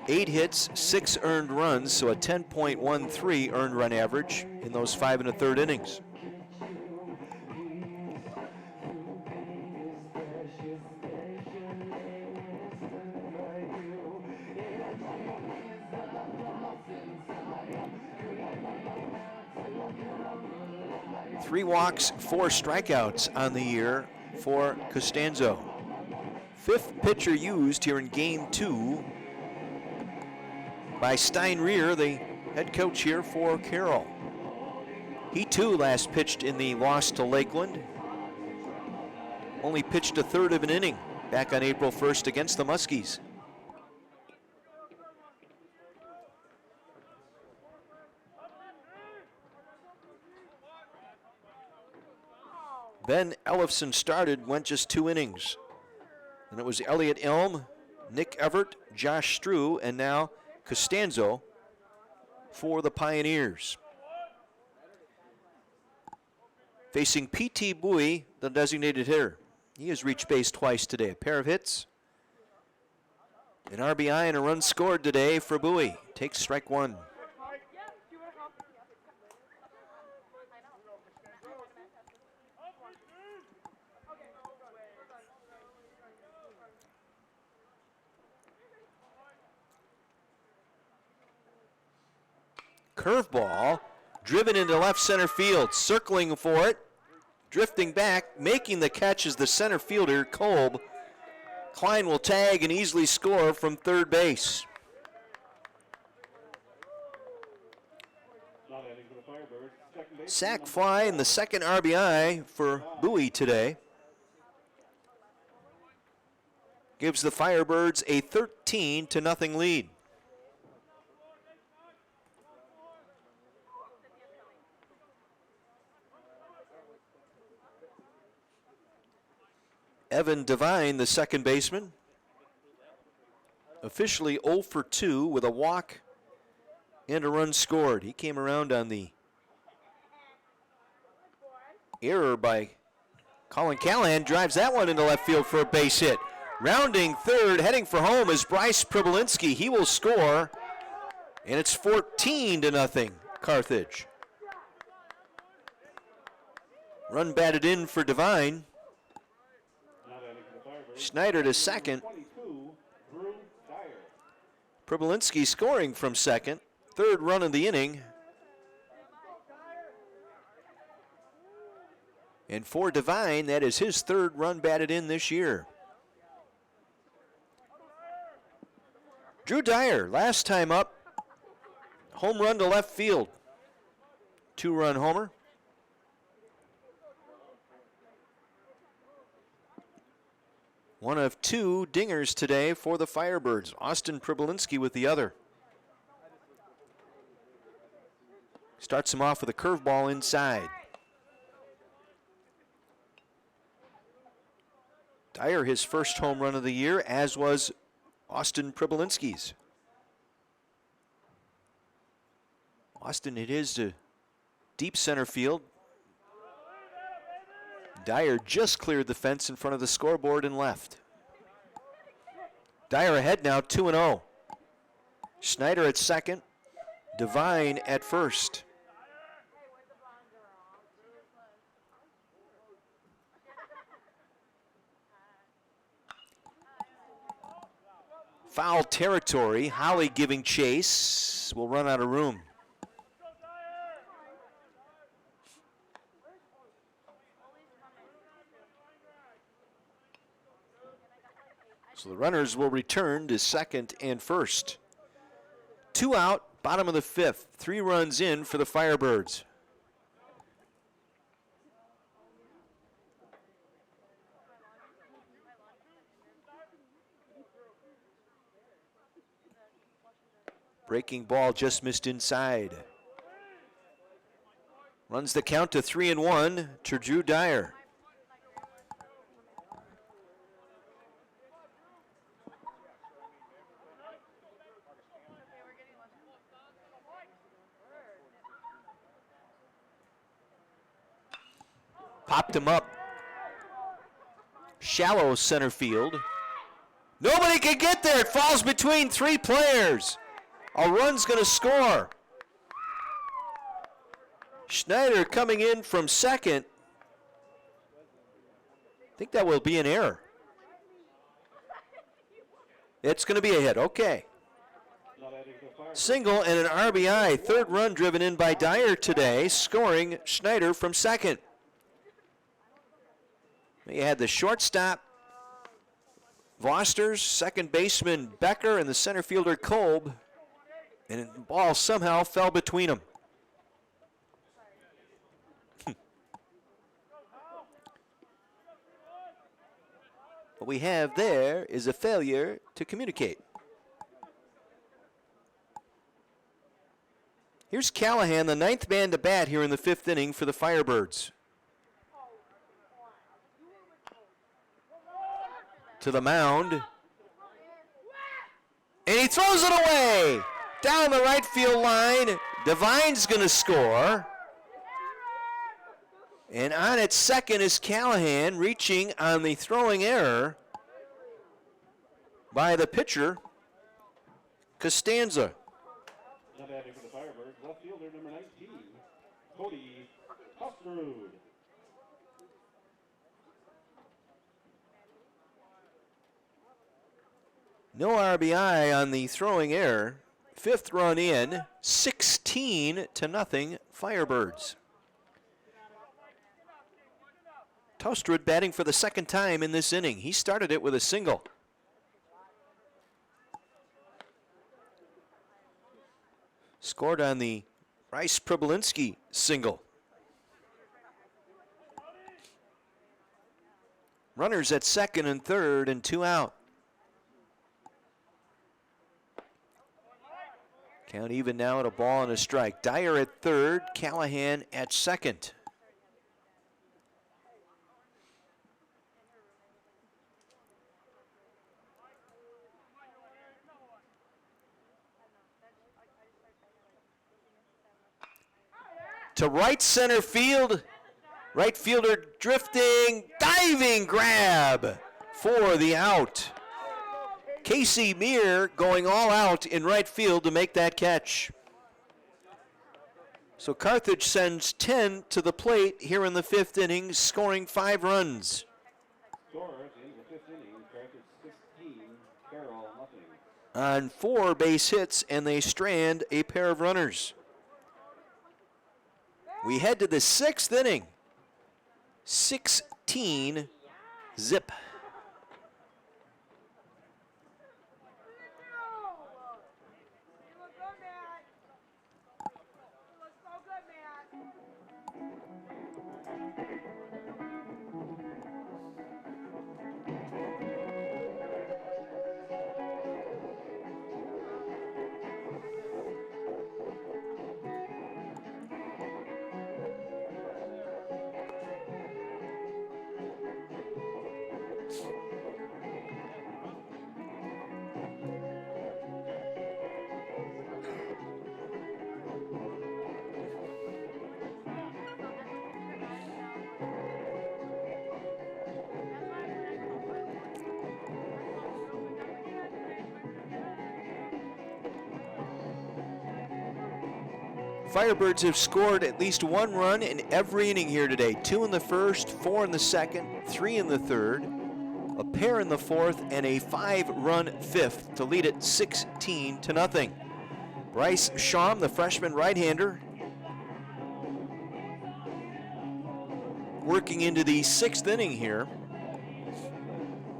8 hits, 6 earned runs, so a 10.13 earned run average in those 5 1/3 innings. Three walks, 4 strikeouts on the year for Costanzo. 5th pitcher used here in game 2 by Stein Rear, the head coach here for Carroll. He too last pitched in the loss to Lakeland. Only pitched 1/3 of an inning back on April 1st against the Muskies. Ben Ellefson started, went just 2 innings. And it was Elliott Elm, Nick Everett, Josh Strew, and now Costanzo for the Pioneers. Facing P.T. Bowie, the designated hitter. He has reached base twice today. A pair of hits, an RBI, and a run scored today for Bowie. Takes strike 1. Curveball, driven into left center field, circling for it, drifting back, making the catch is the center fielder, Kolb. Klein will tag and easily score from third base. Sac fly and the second RBI for Bowie today. Gives the Firebirds a 13-0 lead. Evan Devine, the second baseman, officially 0 for 2 with a walk and a run scored. He came around on the error by Colin Callahan drives that one into left field for a base hit. Rounding third, heading for home is Bryce Pribolinski. He will score, and it's 14-0, Carthage. Run batted in for Devine. Schneider to second. Pribolinski scoring from second. Third run of the inning. And for Devine, that is his third run batted in this year. Drew Dyer, last time up, home run to left field. 2-run homer. One of 2 dingers today for the Firebirds. Austin Pribolinski with the other. Starts him off with a curveball inside. Dyer, his first home run of the year, as was Austin Pribolinski's. Austin, it is to deep center field. Dyer just cleared the fence in front of the scoreboard and left. Dyer ahead now, 2-0. Schneider at second, Devine at first. Foul territory, Holly giving chase, will run out of room. So the runners will return to second and first. 2 out, bottom of the 5th. 3 runs in for the Firebirds. Breaking ball just missed inside. Runs the count to 3-1 to Drew Dyer. Popped him up. Shallow center field. Nobody can get there. It falls between 3 players. A run's going to score. Schneider coming in from second. I think that will be an error. It's going to be a hit. Okay. Single and an RBI. Third run driven in by Dyer today, scoring Schneider from second. You had the shortstop, Vosters, second baseman Becker, and the center fielder Kolb. And the ball somehow fell between them. What we have there is a failure to communicate. Here's Callahan, the 9th man to bat here in the 5th inning for the Firebirds. To the mound. And he throws it away. Down the right field line. Devine's going to score. And on at second is Callahan, reaching on the throwing error by the pitcher, Costanza. Now batting for the Firebirds, left fielder number 19, Cody Hostrud. No RBI on the throwing error. 5th run in, 16-0 Firebirds. Tostrud batting for the 2nd time in this inning. He started it with a single. Scored on the Bryce Pribolinski single. Runners at second and third and 2 out. Count even now at a ball and a strike. Dyer at third, Callahan at second. To right center field, Right fielder drifting, diving grab for the out. Casey Meir going all out in right field to make that catch. So Carthage sends 10 to the plate here in the 5th inning, scoring 5 runs. Scores in the 5th inning, Carthage 16, Carroll nothing. On 4 base hits, and they strand a pair of runners. We head to the 6th inning. 16 zip. Firebirds have scored at least 1 run in every inning here today. 2 in the 1st, 4 in the 2nd, 3 in the 3rd, a pair in the 4th, and a 5-run 5th to lead it 16-0. Bryce Schaum, the freshman right-hander, working into the 6th inning here.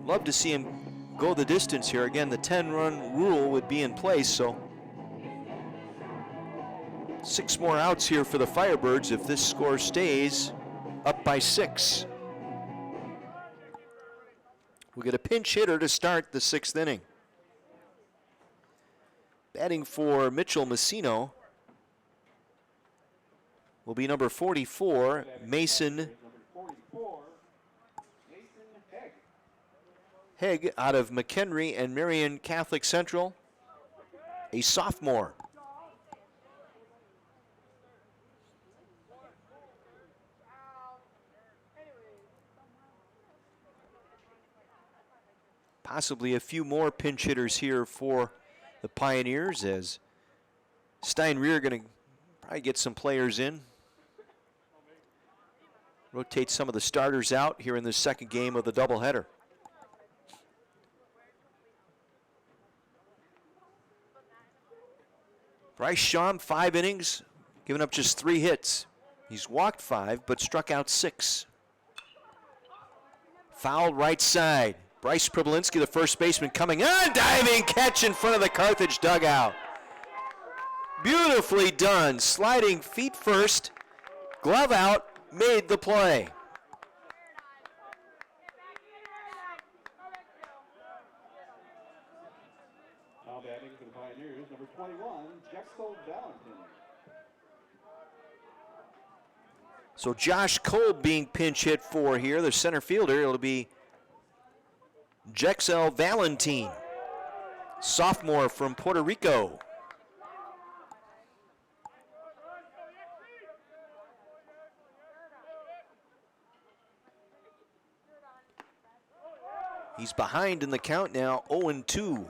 Love to see him go the distance here. Again, the 10-run rule would be in place, so 6 more outs here for the Firebirds if this score stays up by 6. We'll get a pinch hitter to start the 6th inning. Batting for Mitchell Messino will be number 44, Mason Hegg out of McHenry and Marion Catholic Central, a sophomore. Possibly a few more pinch hitters here for the Pioneers, as Stein Rear going to probably get some players in. Rotate some of the starters out here in the 2nd game of the doubleheader. Bryce Schaum, 5 innings, giving up just 3 hits. He's walked 5, but struck out 6. Foul right side. Bryce Pribolinski, the first baseman, coming on, diving catch in front of the Carthage dugout. Beautifully done, sliding feet first, glove out, made the play. Now batting for the Pioneers, number 21, Jexel Valentin. So Josh Kolb being pinch hit for here, the center fielder. It'll be Jexel Valentin, sophomore from Puerto Rico. He's behind in the count now, 0-2.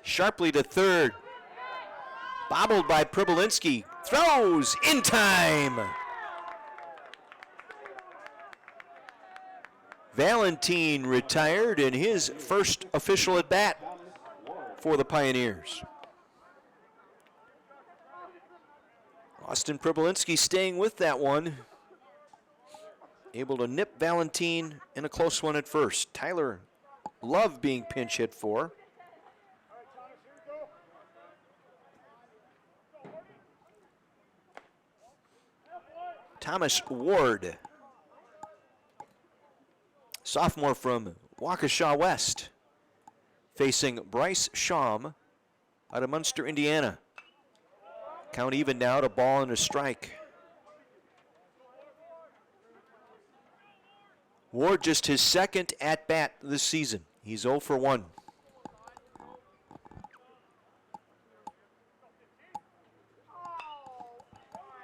Sharply to third. Bobbled by Pribolinski. Throws in time. Valentin retired in his first official at bat for the Pioneers. Austin Pribolinski staying with that one. Able to nip Valentin in a close one at first. Tyler Love being pinch hit for. Thomas Ward, sophomore from Waukesha West, facing Bryce Schaum out of Munster, Indiana. Count even now to ball and a strike. Ward just his second at-bat this season. He's 0 for 1.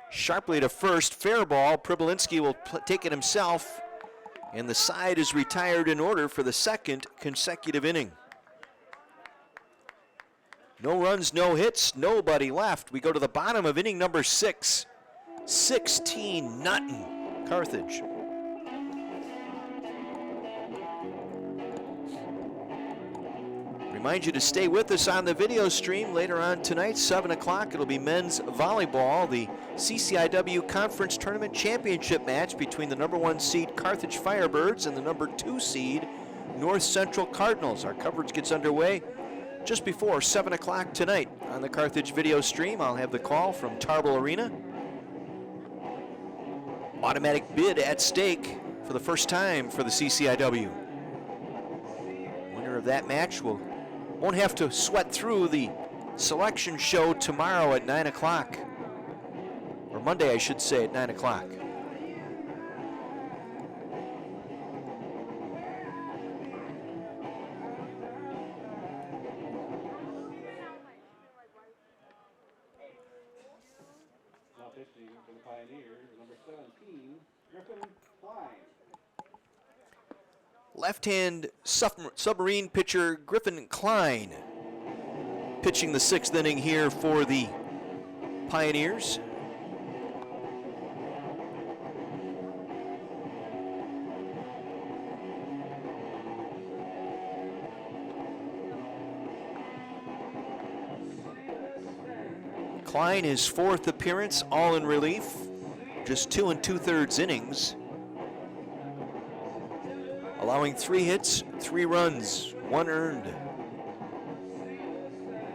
Sharply to first, fair ball. Pribolinski will take it himself, and the side is retired in order for the second consecutive inning. No runs, no hits, nobody left. We go to the bottom of inning number 6. 16-0 Carthage. Remind you to stay with us on the video stream later on tonight, 7 o'clock. It'll be men's volleyball, the CCIW Conference Tournament Championship match between the number 1 seed Carthage Firebirds and the number 2 seed North Central Cardinals. Our coverage gets underway just before 7 o'clock tonight on the Carthage video stream. I'll have the call from Tarbell Arena. Automatic bid at stake for the first time for the CCIW. Winner of that match won't have to sweat through the selection show tomorrow at 9 o'clock. Or Monday, I should say, at 9 o'clock. Now pitching for the Pioneers, number 17, Griffin Klein. Left-hand submarine pitcher Griffin Klein pitching the 6th inning here for the Pioneers. Klein, his 4th appearance, all in relief, just 2 2/3 innings, allowing 3 hits, 3 runs, 1 earned,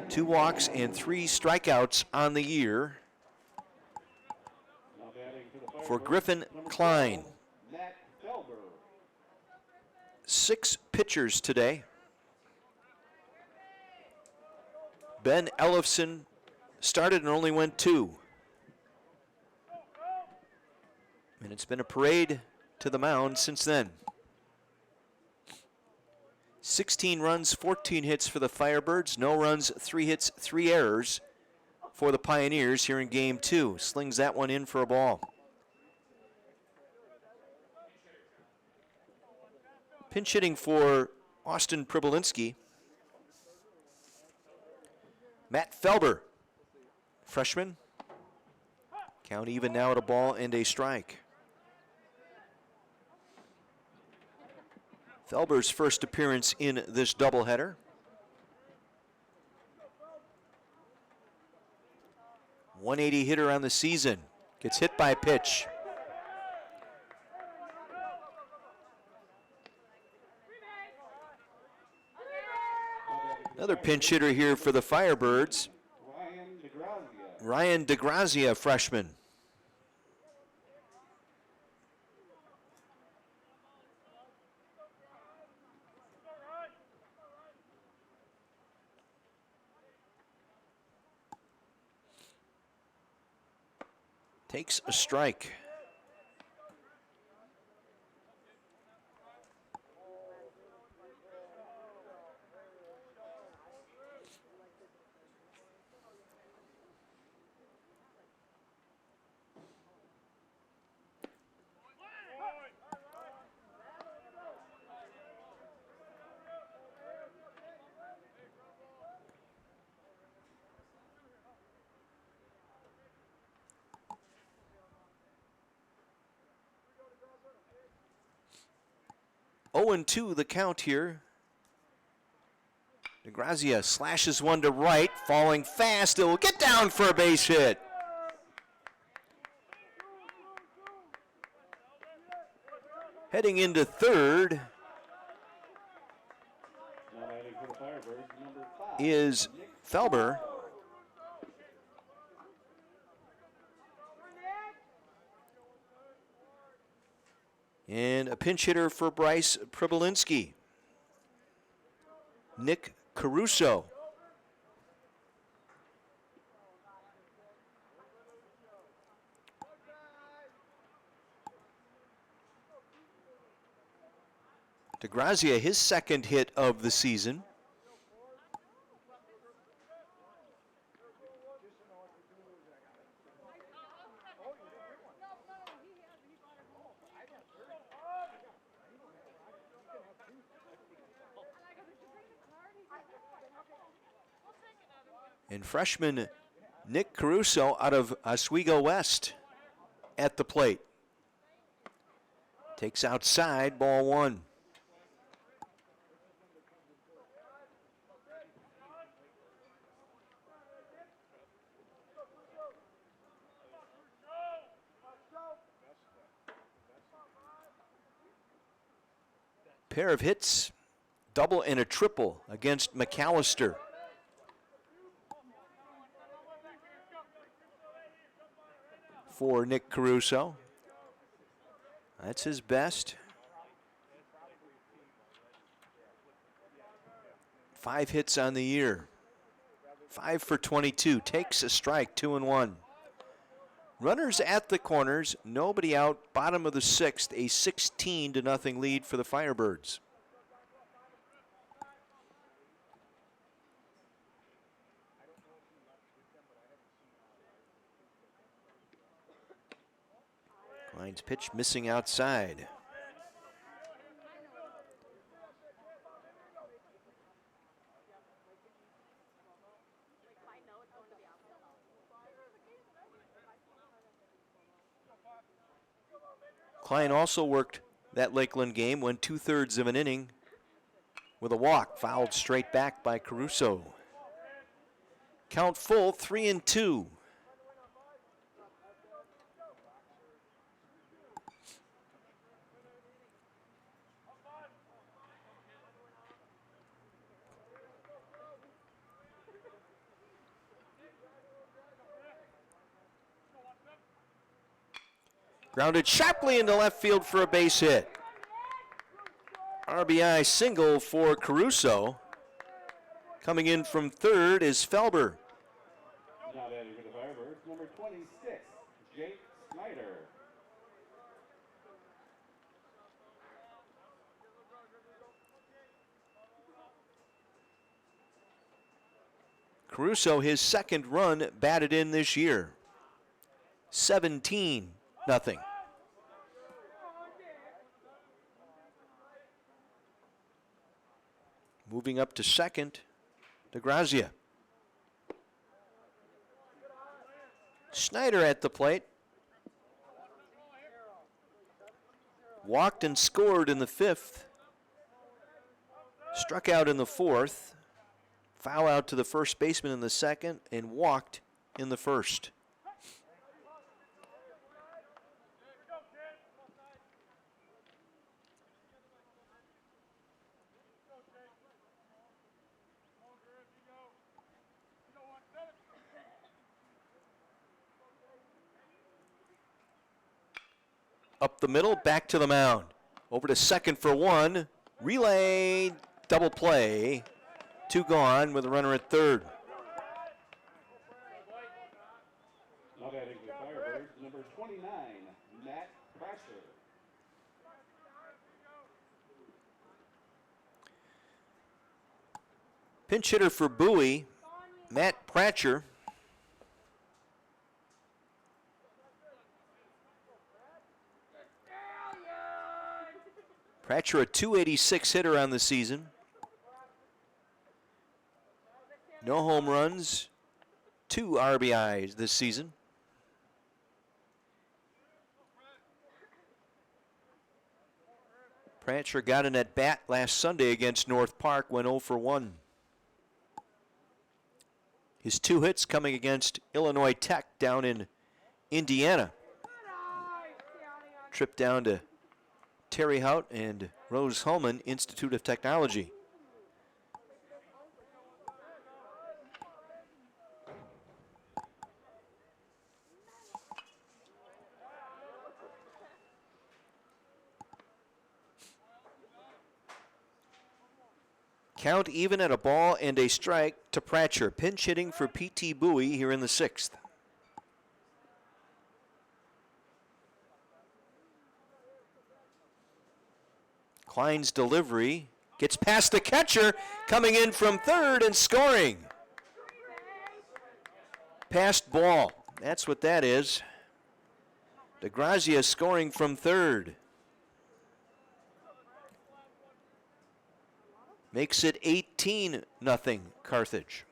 2 walks, and 3 strikeouts on the year for Griffin Klein. 6 pitchers today. Ben Ellefson started and only went 2. And it's been a parade to the mound since then. 16 runs, 14 hits for the Firebirds. No runs, 3 hits, 3 errors for the Pioneers here in game 2. Slings that one in for a ball. Pinch hitting for Austin Pribolinski. Matt Felber, freshman. Count even now at a ball and a strike. Felber's first appearance in this doubleheader. 180 hitter on the season. Gets hit by a pitch. Another pinch hitter here for the Firebirds. Ryan DeGrazia, freshman. Takes a strike. Oh, 0-2 the count here. DeGrazia slashes one to right, falling fast. It will get down for a base hit. Heading into third is Felber. And a pinch hitter for Bryce Pribolinski, Nick Caruso. DeGrazia, his second hit of the season. And freshman Nick Caruso out of Oswego West at the plate. Takes outside, ball one. Pair of hits, double and a triple against McAllister. For Nick Caruso. That's his best. 5 hits on the year. 5 for 22. Takes a strike, 2-1. Runners at the corners, nobody out. Bottom of the 6th, a 16-0 lead for the Firebirds. Klein's pitch missing outside. Klein also worked that Lakeland game, went 2/3 of an inning with a walk, fouled straight back by Caruso. Count full, 3-2. Grounded sharply into left field for a base hit. RBI single for Caruso. Coming in from third is Felber. Now batting for the Firebirds, number 26, Jake Snyder. Caruso, his second run batted in this year. 17-0. Moving up to second, DeGrazia. Snyder at the plate. Walked and scored in the 5th. Struck out in the 4th. Foul out to the first baseman in the 2nd and walked in the 1st. Up the middle, back to the mound. Over to second for one. Relay, double play. 2 gone with a runner at third. Now batting for the Firebirds, number 29, Matt Prasher. Pinch hitter for Bowie, Matt Pratcher. Pratcher, a .286 hitter on the season. No home runs, 2 RBIs this season. Pratcher got an at-bat last Sunday against North Park, went 0 for 1. His 2 hits coming against Illinois Tech down in Indiana. Trip down to Terry Hout and Rose Hulman Institute of Technology. Count even at a ball and a strike to Pratcher. Pinch hitting for P.T. Bowie here in the 6th. Klein's delivery gets past the catcher, coming in from third and scoring. Passed ball. That's what that is. DeGrazia scoring from third. Makes it 18-0 Carthage.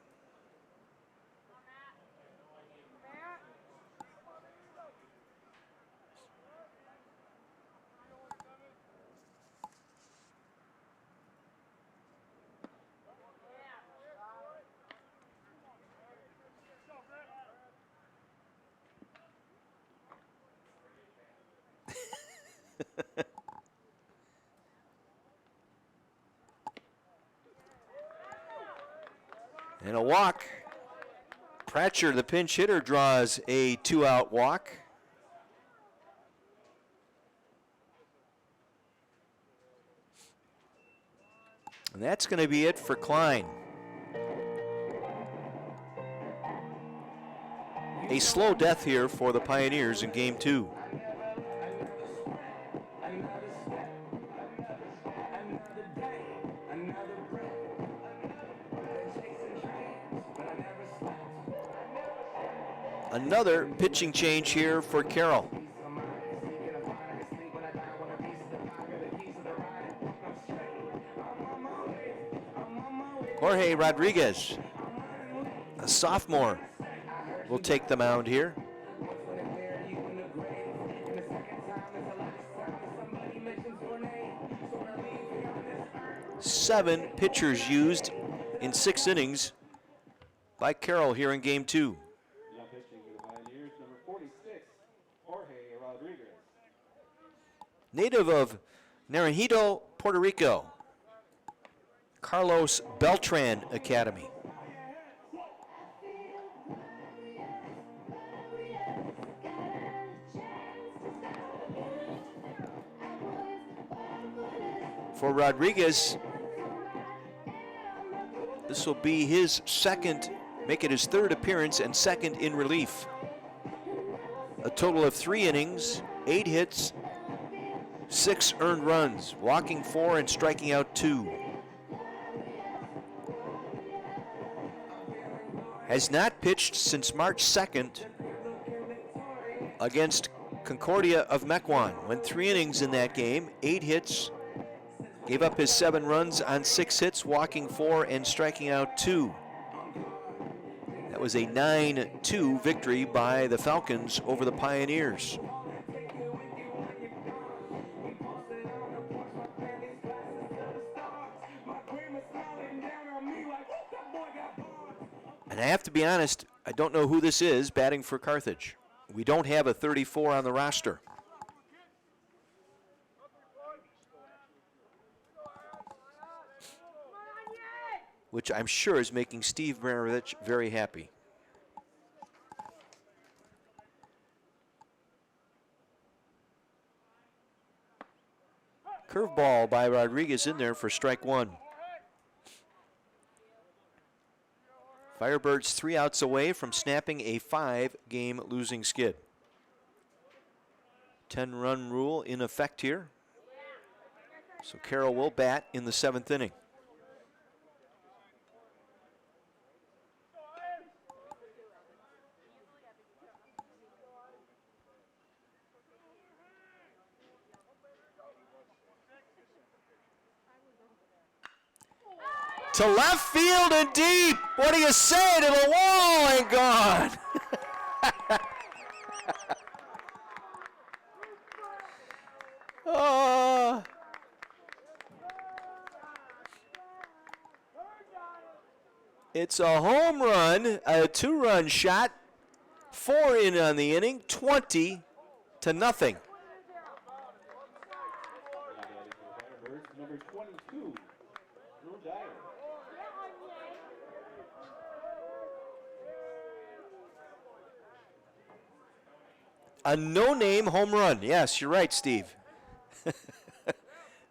And a walk. Pratcher, the pinch hitter, draws a 2-out walk. And that's going to be it for Klein. A slow death here for the Pioneers in game 2. Another pitching change here for Carroll. Jorge Rodriguez, a sophomore, will take the mound here. Seven pitchers used in 6 innings by Carroll here in game 2. Native of Naranjito, Puerto Rico, Carlos Beltran Academy. For Rodriguez, this will be his second, make it his third appearance and second in relief. A total of 3 innings, 8 hits, 6 earned runs, walking 4 and striking out 2. Has not pitched since March 2nd against Concordia of Mequon. Went 3 innings in that game, 8 hits, gave up his 7 runs on 6 hits, walking 4 and striking out 2. That was a 9-2 victory by the Falcons over the Pioneers. And I have to be honest, I don't know who this is batting for Carthage. We don't have a 34 on the roster. Which I'm sure is making Steve Maravich very happy. Curveball by Rodriguez in there for strike 1. Firebirds 3 outs away from snapping a 5-game losing skid. 10-run rule in effect here. So Carroll will bat in the 7th inning. To left field and deep. What do you say to the wall and gone? Oh. It's a home run, a 2-run shot, 4 in on the inning, 20-0. Number 22, Drew Dyer. A no-name home run. Yes, you're right, Steve.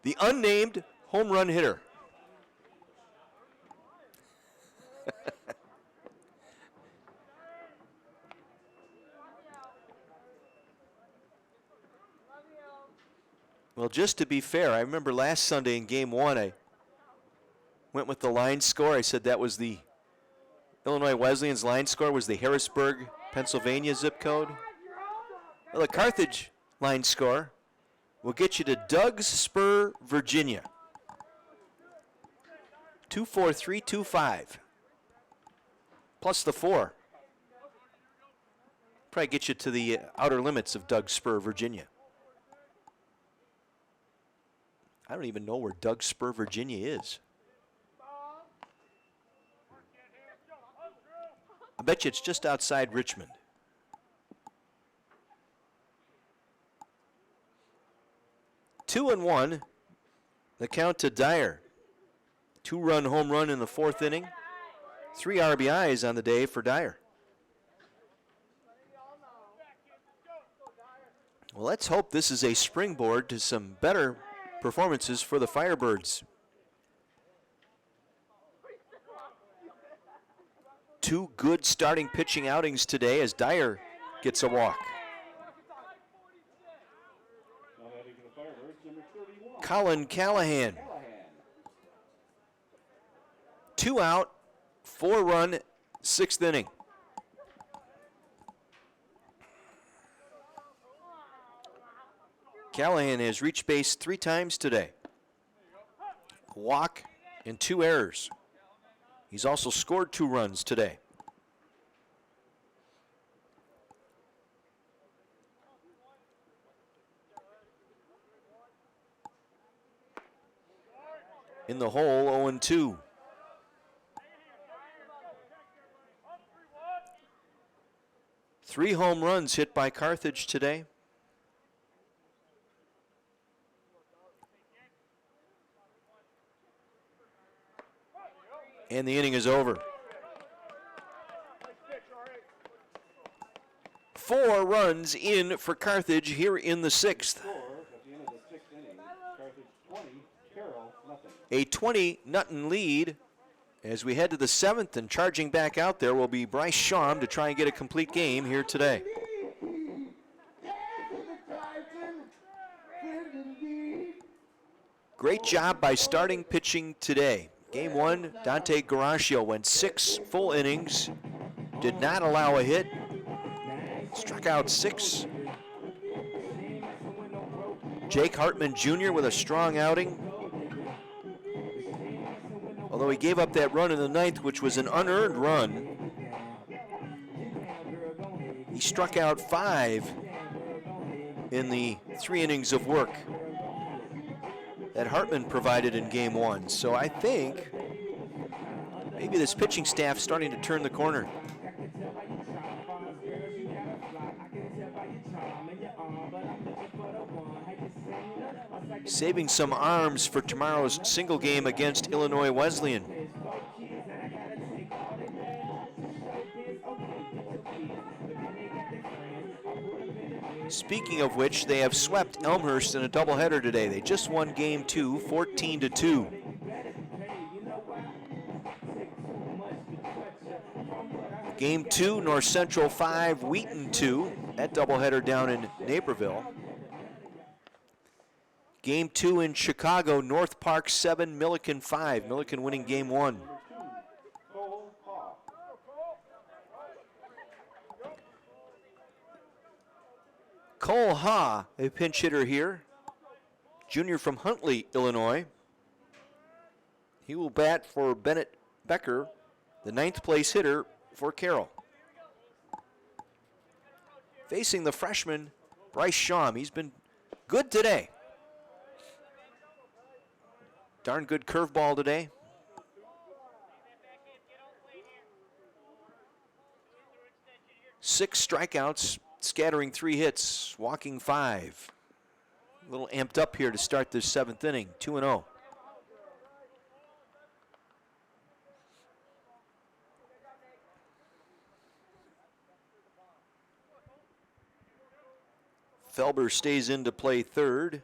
The unnamed home run hitter. Well, just to be fair, I remember last Sunday in game 1, I went with the line score. I said that was the Illinois Wesleyan's line score was the Harrisburg, Pennsylvania zip code. Well, the Carthage line score will get you to Doug's Spur, Virginia. 24325. Plus the 4. Probably get you to the outer limits of Doug's Spur, Virginia. I don't even know where Doug's Spur, Virginia is. I bet you it's just outside Richmond. Two and one, the count to Dyer. 2-run home run in the 4th inning. 3 RBIs on the day for Dyer. Well, let's hope this is a springboard to some better performances for the Firebirds. 2 good starting pitching outings today as Dyer gets a walk. Colin Callahan. 2 out, 4-run, 6th inning. Callahan has reached base 3 times today. A walk and 2 errors. He's also scored 2 runs today. In the hole, 0-2. Three home runs hit by Carthage today. And the inning is over. 4 runs in for Carthage here in the 6th. A 20-0 lead as we head to the 7th, and charging back out there will be Bryce Schaum to try and get a complete game here today. Great job by starting pitching today. Game 1, Dante Garaccio went 6 full innings, did not allow a hit, struck out 6. Jake Hartman Jr. with a strong outing. Although he gave up that run in the 9th, which was an unearned run, he struck out 5 in the 3 innings of work that Hartman provided in game 1. So I think maybe this pitching staff starting to turn the corner. Saving some arms for tomorrow's single game against Illinois Wesleyan. Speaking of which, they have swept Elmhurst in a doubleheader today. They just won game 2, 14-2. Game 2, North Central 5, Wheaton 2. That doubleheader down in Naperville. Game 2 in Chicago, North Park 7, Milliken 5. Milliken winning game 1. Cole Ha, a pinch hitter here. Junior from Huntley, Illinois. He will bat for Bennett Becker, the 9th place hitter for Carroll. Facing the freshman, Bryce Schaum. He's been good today. Darn good curveball today. Six strikeouts, scattering 3 hits, walking 5. A little amped up here to start this 7th inning, 2-0. Felber stays in to play 3rd.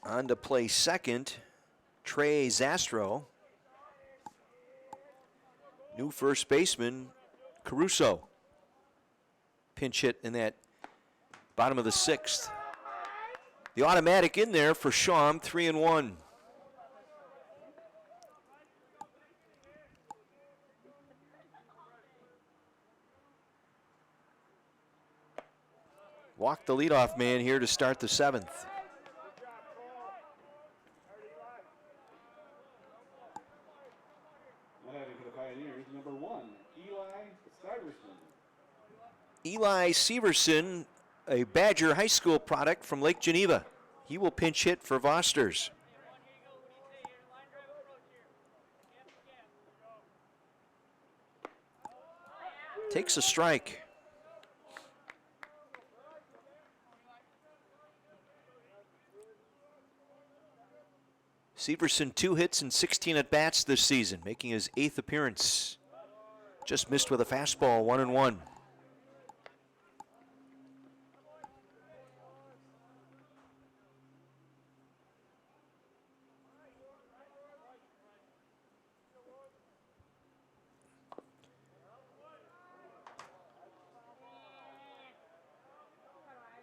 On to play 2nd, Trey Zastro. new first baseman, Caruso. Pinch hit in that bottom of the 6th. The automatic in there for Shawm, 3-1. Walked the leadoff man here to start the 7th. Number 1, Eli Severson, a Badger High School product from Lake Geneva. He will pinch hit for Vosters. Takes a strike. Severson 2 hits and 16 at-bats this season, making his 8th appearance. Just missed with a fastball, 1-1.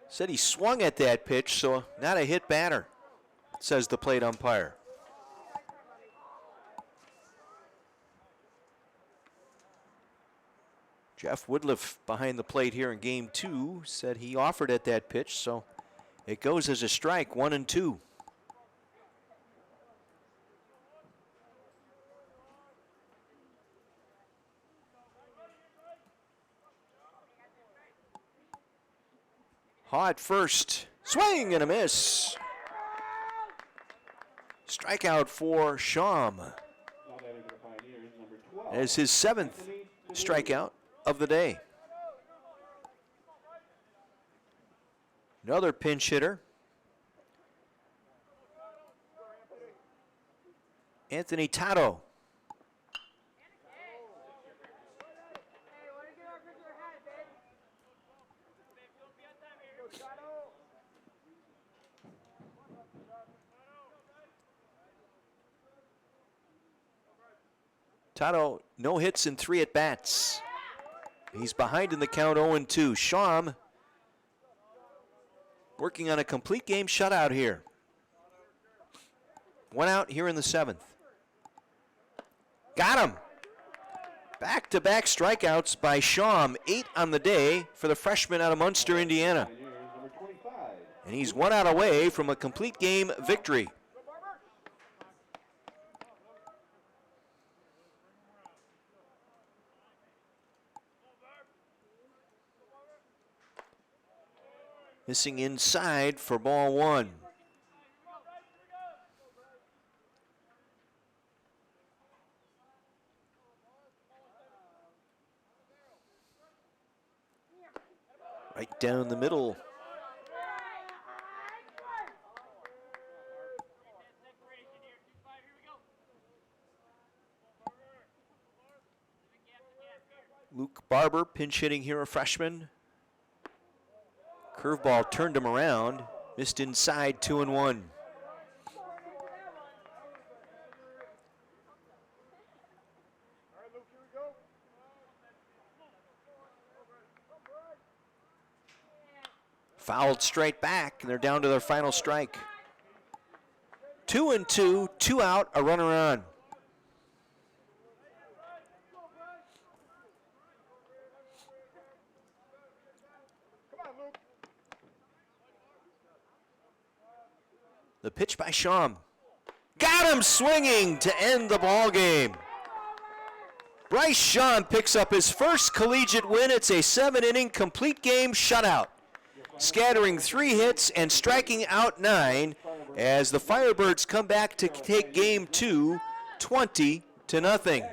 Said he swung at that pitch, so not a hit batter, says the plate umpire. Jeff Woodliff behind the plate here in game 2 said he offered at that pitch, so it goes as a strike, 1-2. Haw at first, swing and a miss. Strikeout for Shawm. As his 7th strikeout of the day. Another pinch hitter. Anthony Tato. Tato, no hits in 3 at-bats. He's behind in the count, 0-2. Shawm working on a complete game shutout here. 1 out here in the 7th. Got him. Back-to-back strikeouts by Shawm, 8 on the day for the freshman out of Munster, Indiana. And he's 1 out away from a complete game victory. Missing inside for ball 1. Right down the middle. Luke Barber pinch hitting here, a freshman. Curveball turned him around, missed inside, 2-1. Fouled straight back, and they're down to their final strike. 2-2, 2 out, a runner on. The pitch by Shawm. Got him swinging to end the ball game. Bryce Shawm picks up his first collegiate win. It's a 7-inning complete game shutout, scattering 3 hits and striking out 9 as the Firebirds come back to take game 2, 20-0.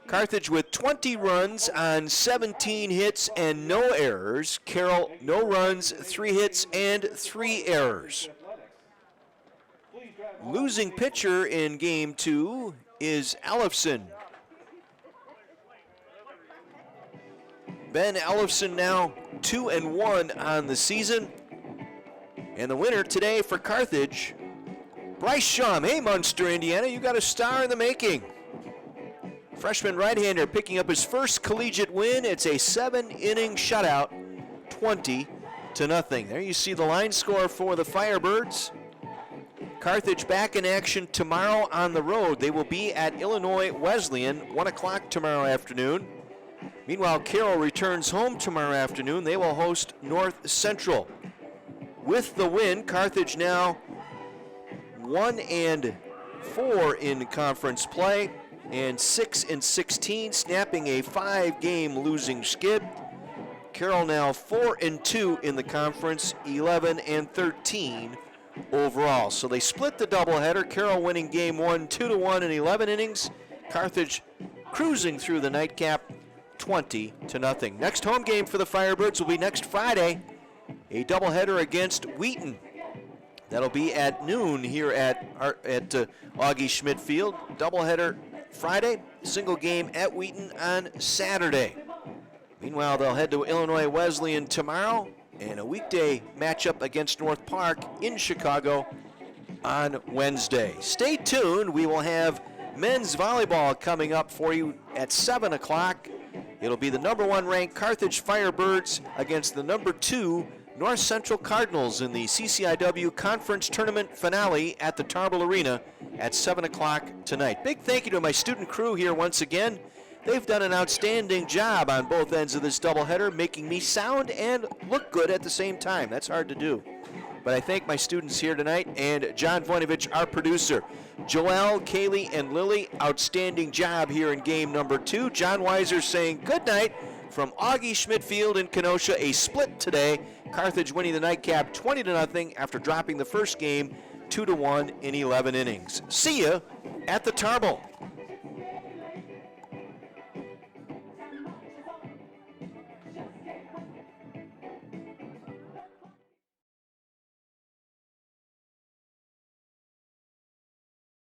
Carthage with 20 runs on 17 hits and no errors. Carroll, no runs, 3 hits and 3 errors. Losing pitcher in game 2 is Ellefson. Ben Ellefson now 2-1 on the season. And the winner today for Carthage, Bryce Shawm. Hey, Munster, Indiana, you got a star in the making. Freshman right-hander picking up his first collegiate win. It's a 7-inning shutout, 20-0. There you see the line score for the Firebirds. Carthage back in action tomorrow on the road. They will be at Illinois Wesleyan, 1 o'clock tomorrow afternoon. Meanwhile, Carroll returns home tomorrow afternoon. They will host North Central. With the win, Carthage now 1-4 in conference play and 6-16, snapping a 5-game losing skid. Carroll now 4-2 in the conference, 11-13 overall. So they split the doubleheader. Carroll winning game 1, 2-1 in 11 innings. Carthage cruising through the nightcap, 20-0. Next home game for the Firebirds will be next Friday, a doubleheader against Wheaton. That'll be at noon here at Augie Schmidt Field. Doubleheader Friday, single game at Wheaton on Saturday. Meanwhile, they'll head to Illinois Wesleyan tomorrow and a weekday matchup against North Park in Chicago on Wednesday. Stay tuned. We will have men's volleyball coming up for you at 7 o'clock. It'll be the number 1 ranked Carthage Firebirds against the number 2 North Central Cardinals in the CCIW Conference Tournament finale at the Tarbell Arena at 7 o'clock tonight. Big thank you to my student crew here once again. They've done an outstanding job on both ends of this doubleheader, making me sound and look good at the same time. That's hard to do. But I thank my students here tonight and John Voinovich, our producer. Joelle, Kaylee, and Lily, outstanding job here in game number 2. John Weiser saying good night from Augie Schmidt Field in Kenosha. A split today. Carthage winning the nightcap 20-0 after dropping the first game 2-1 in 11 innings. See ya at the Tarbell.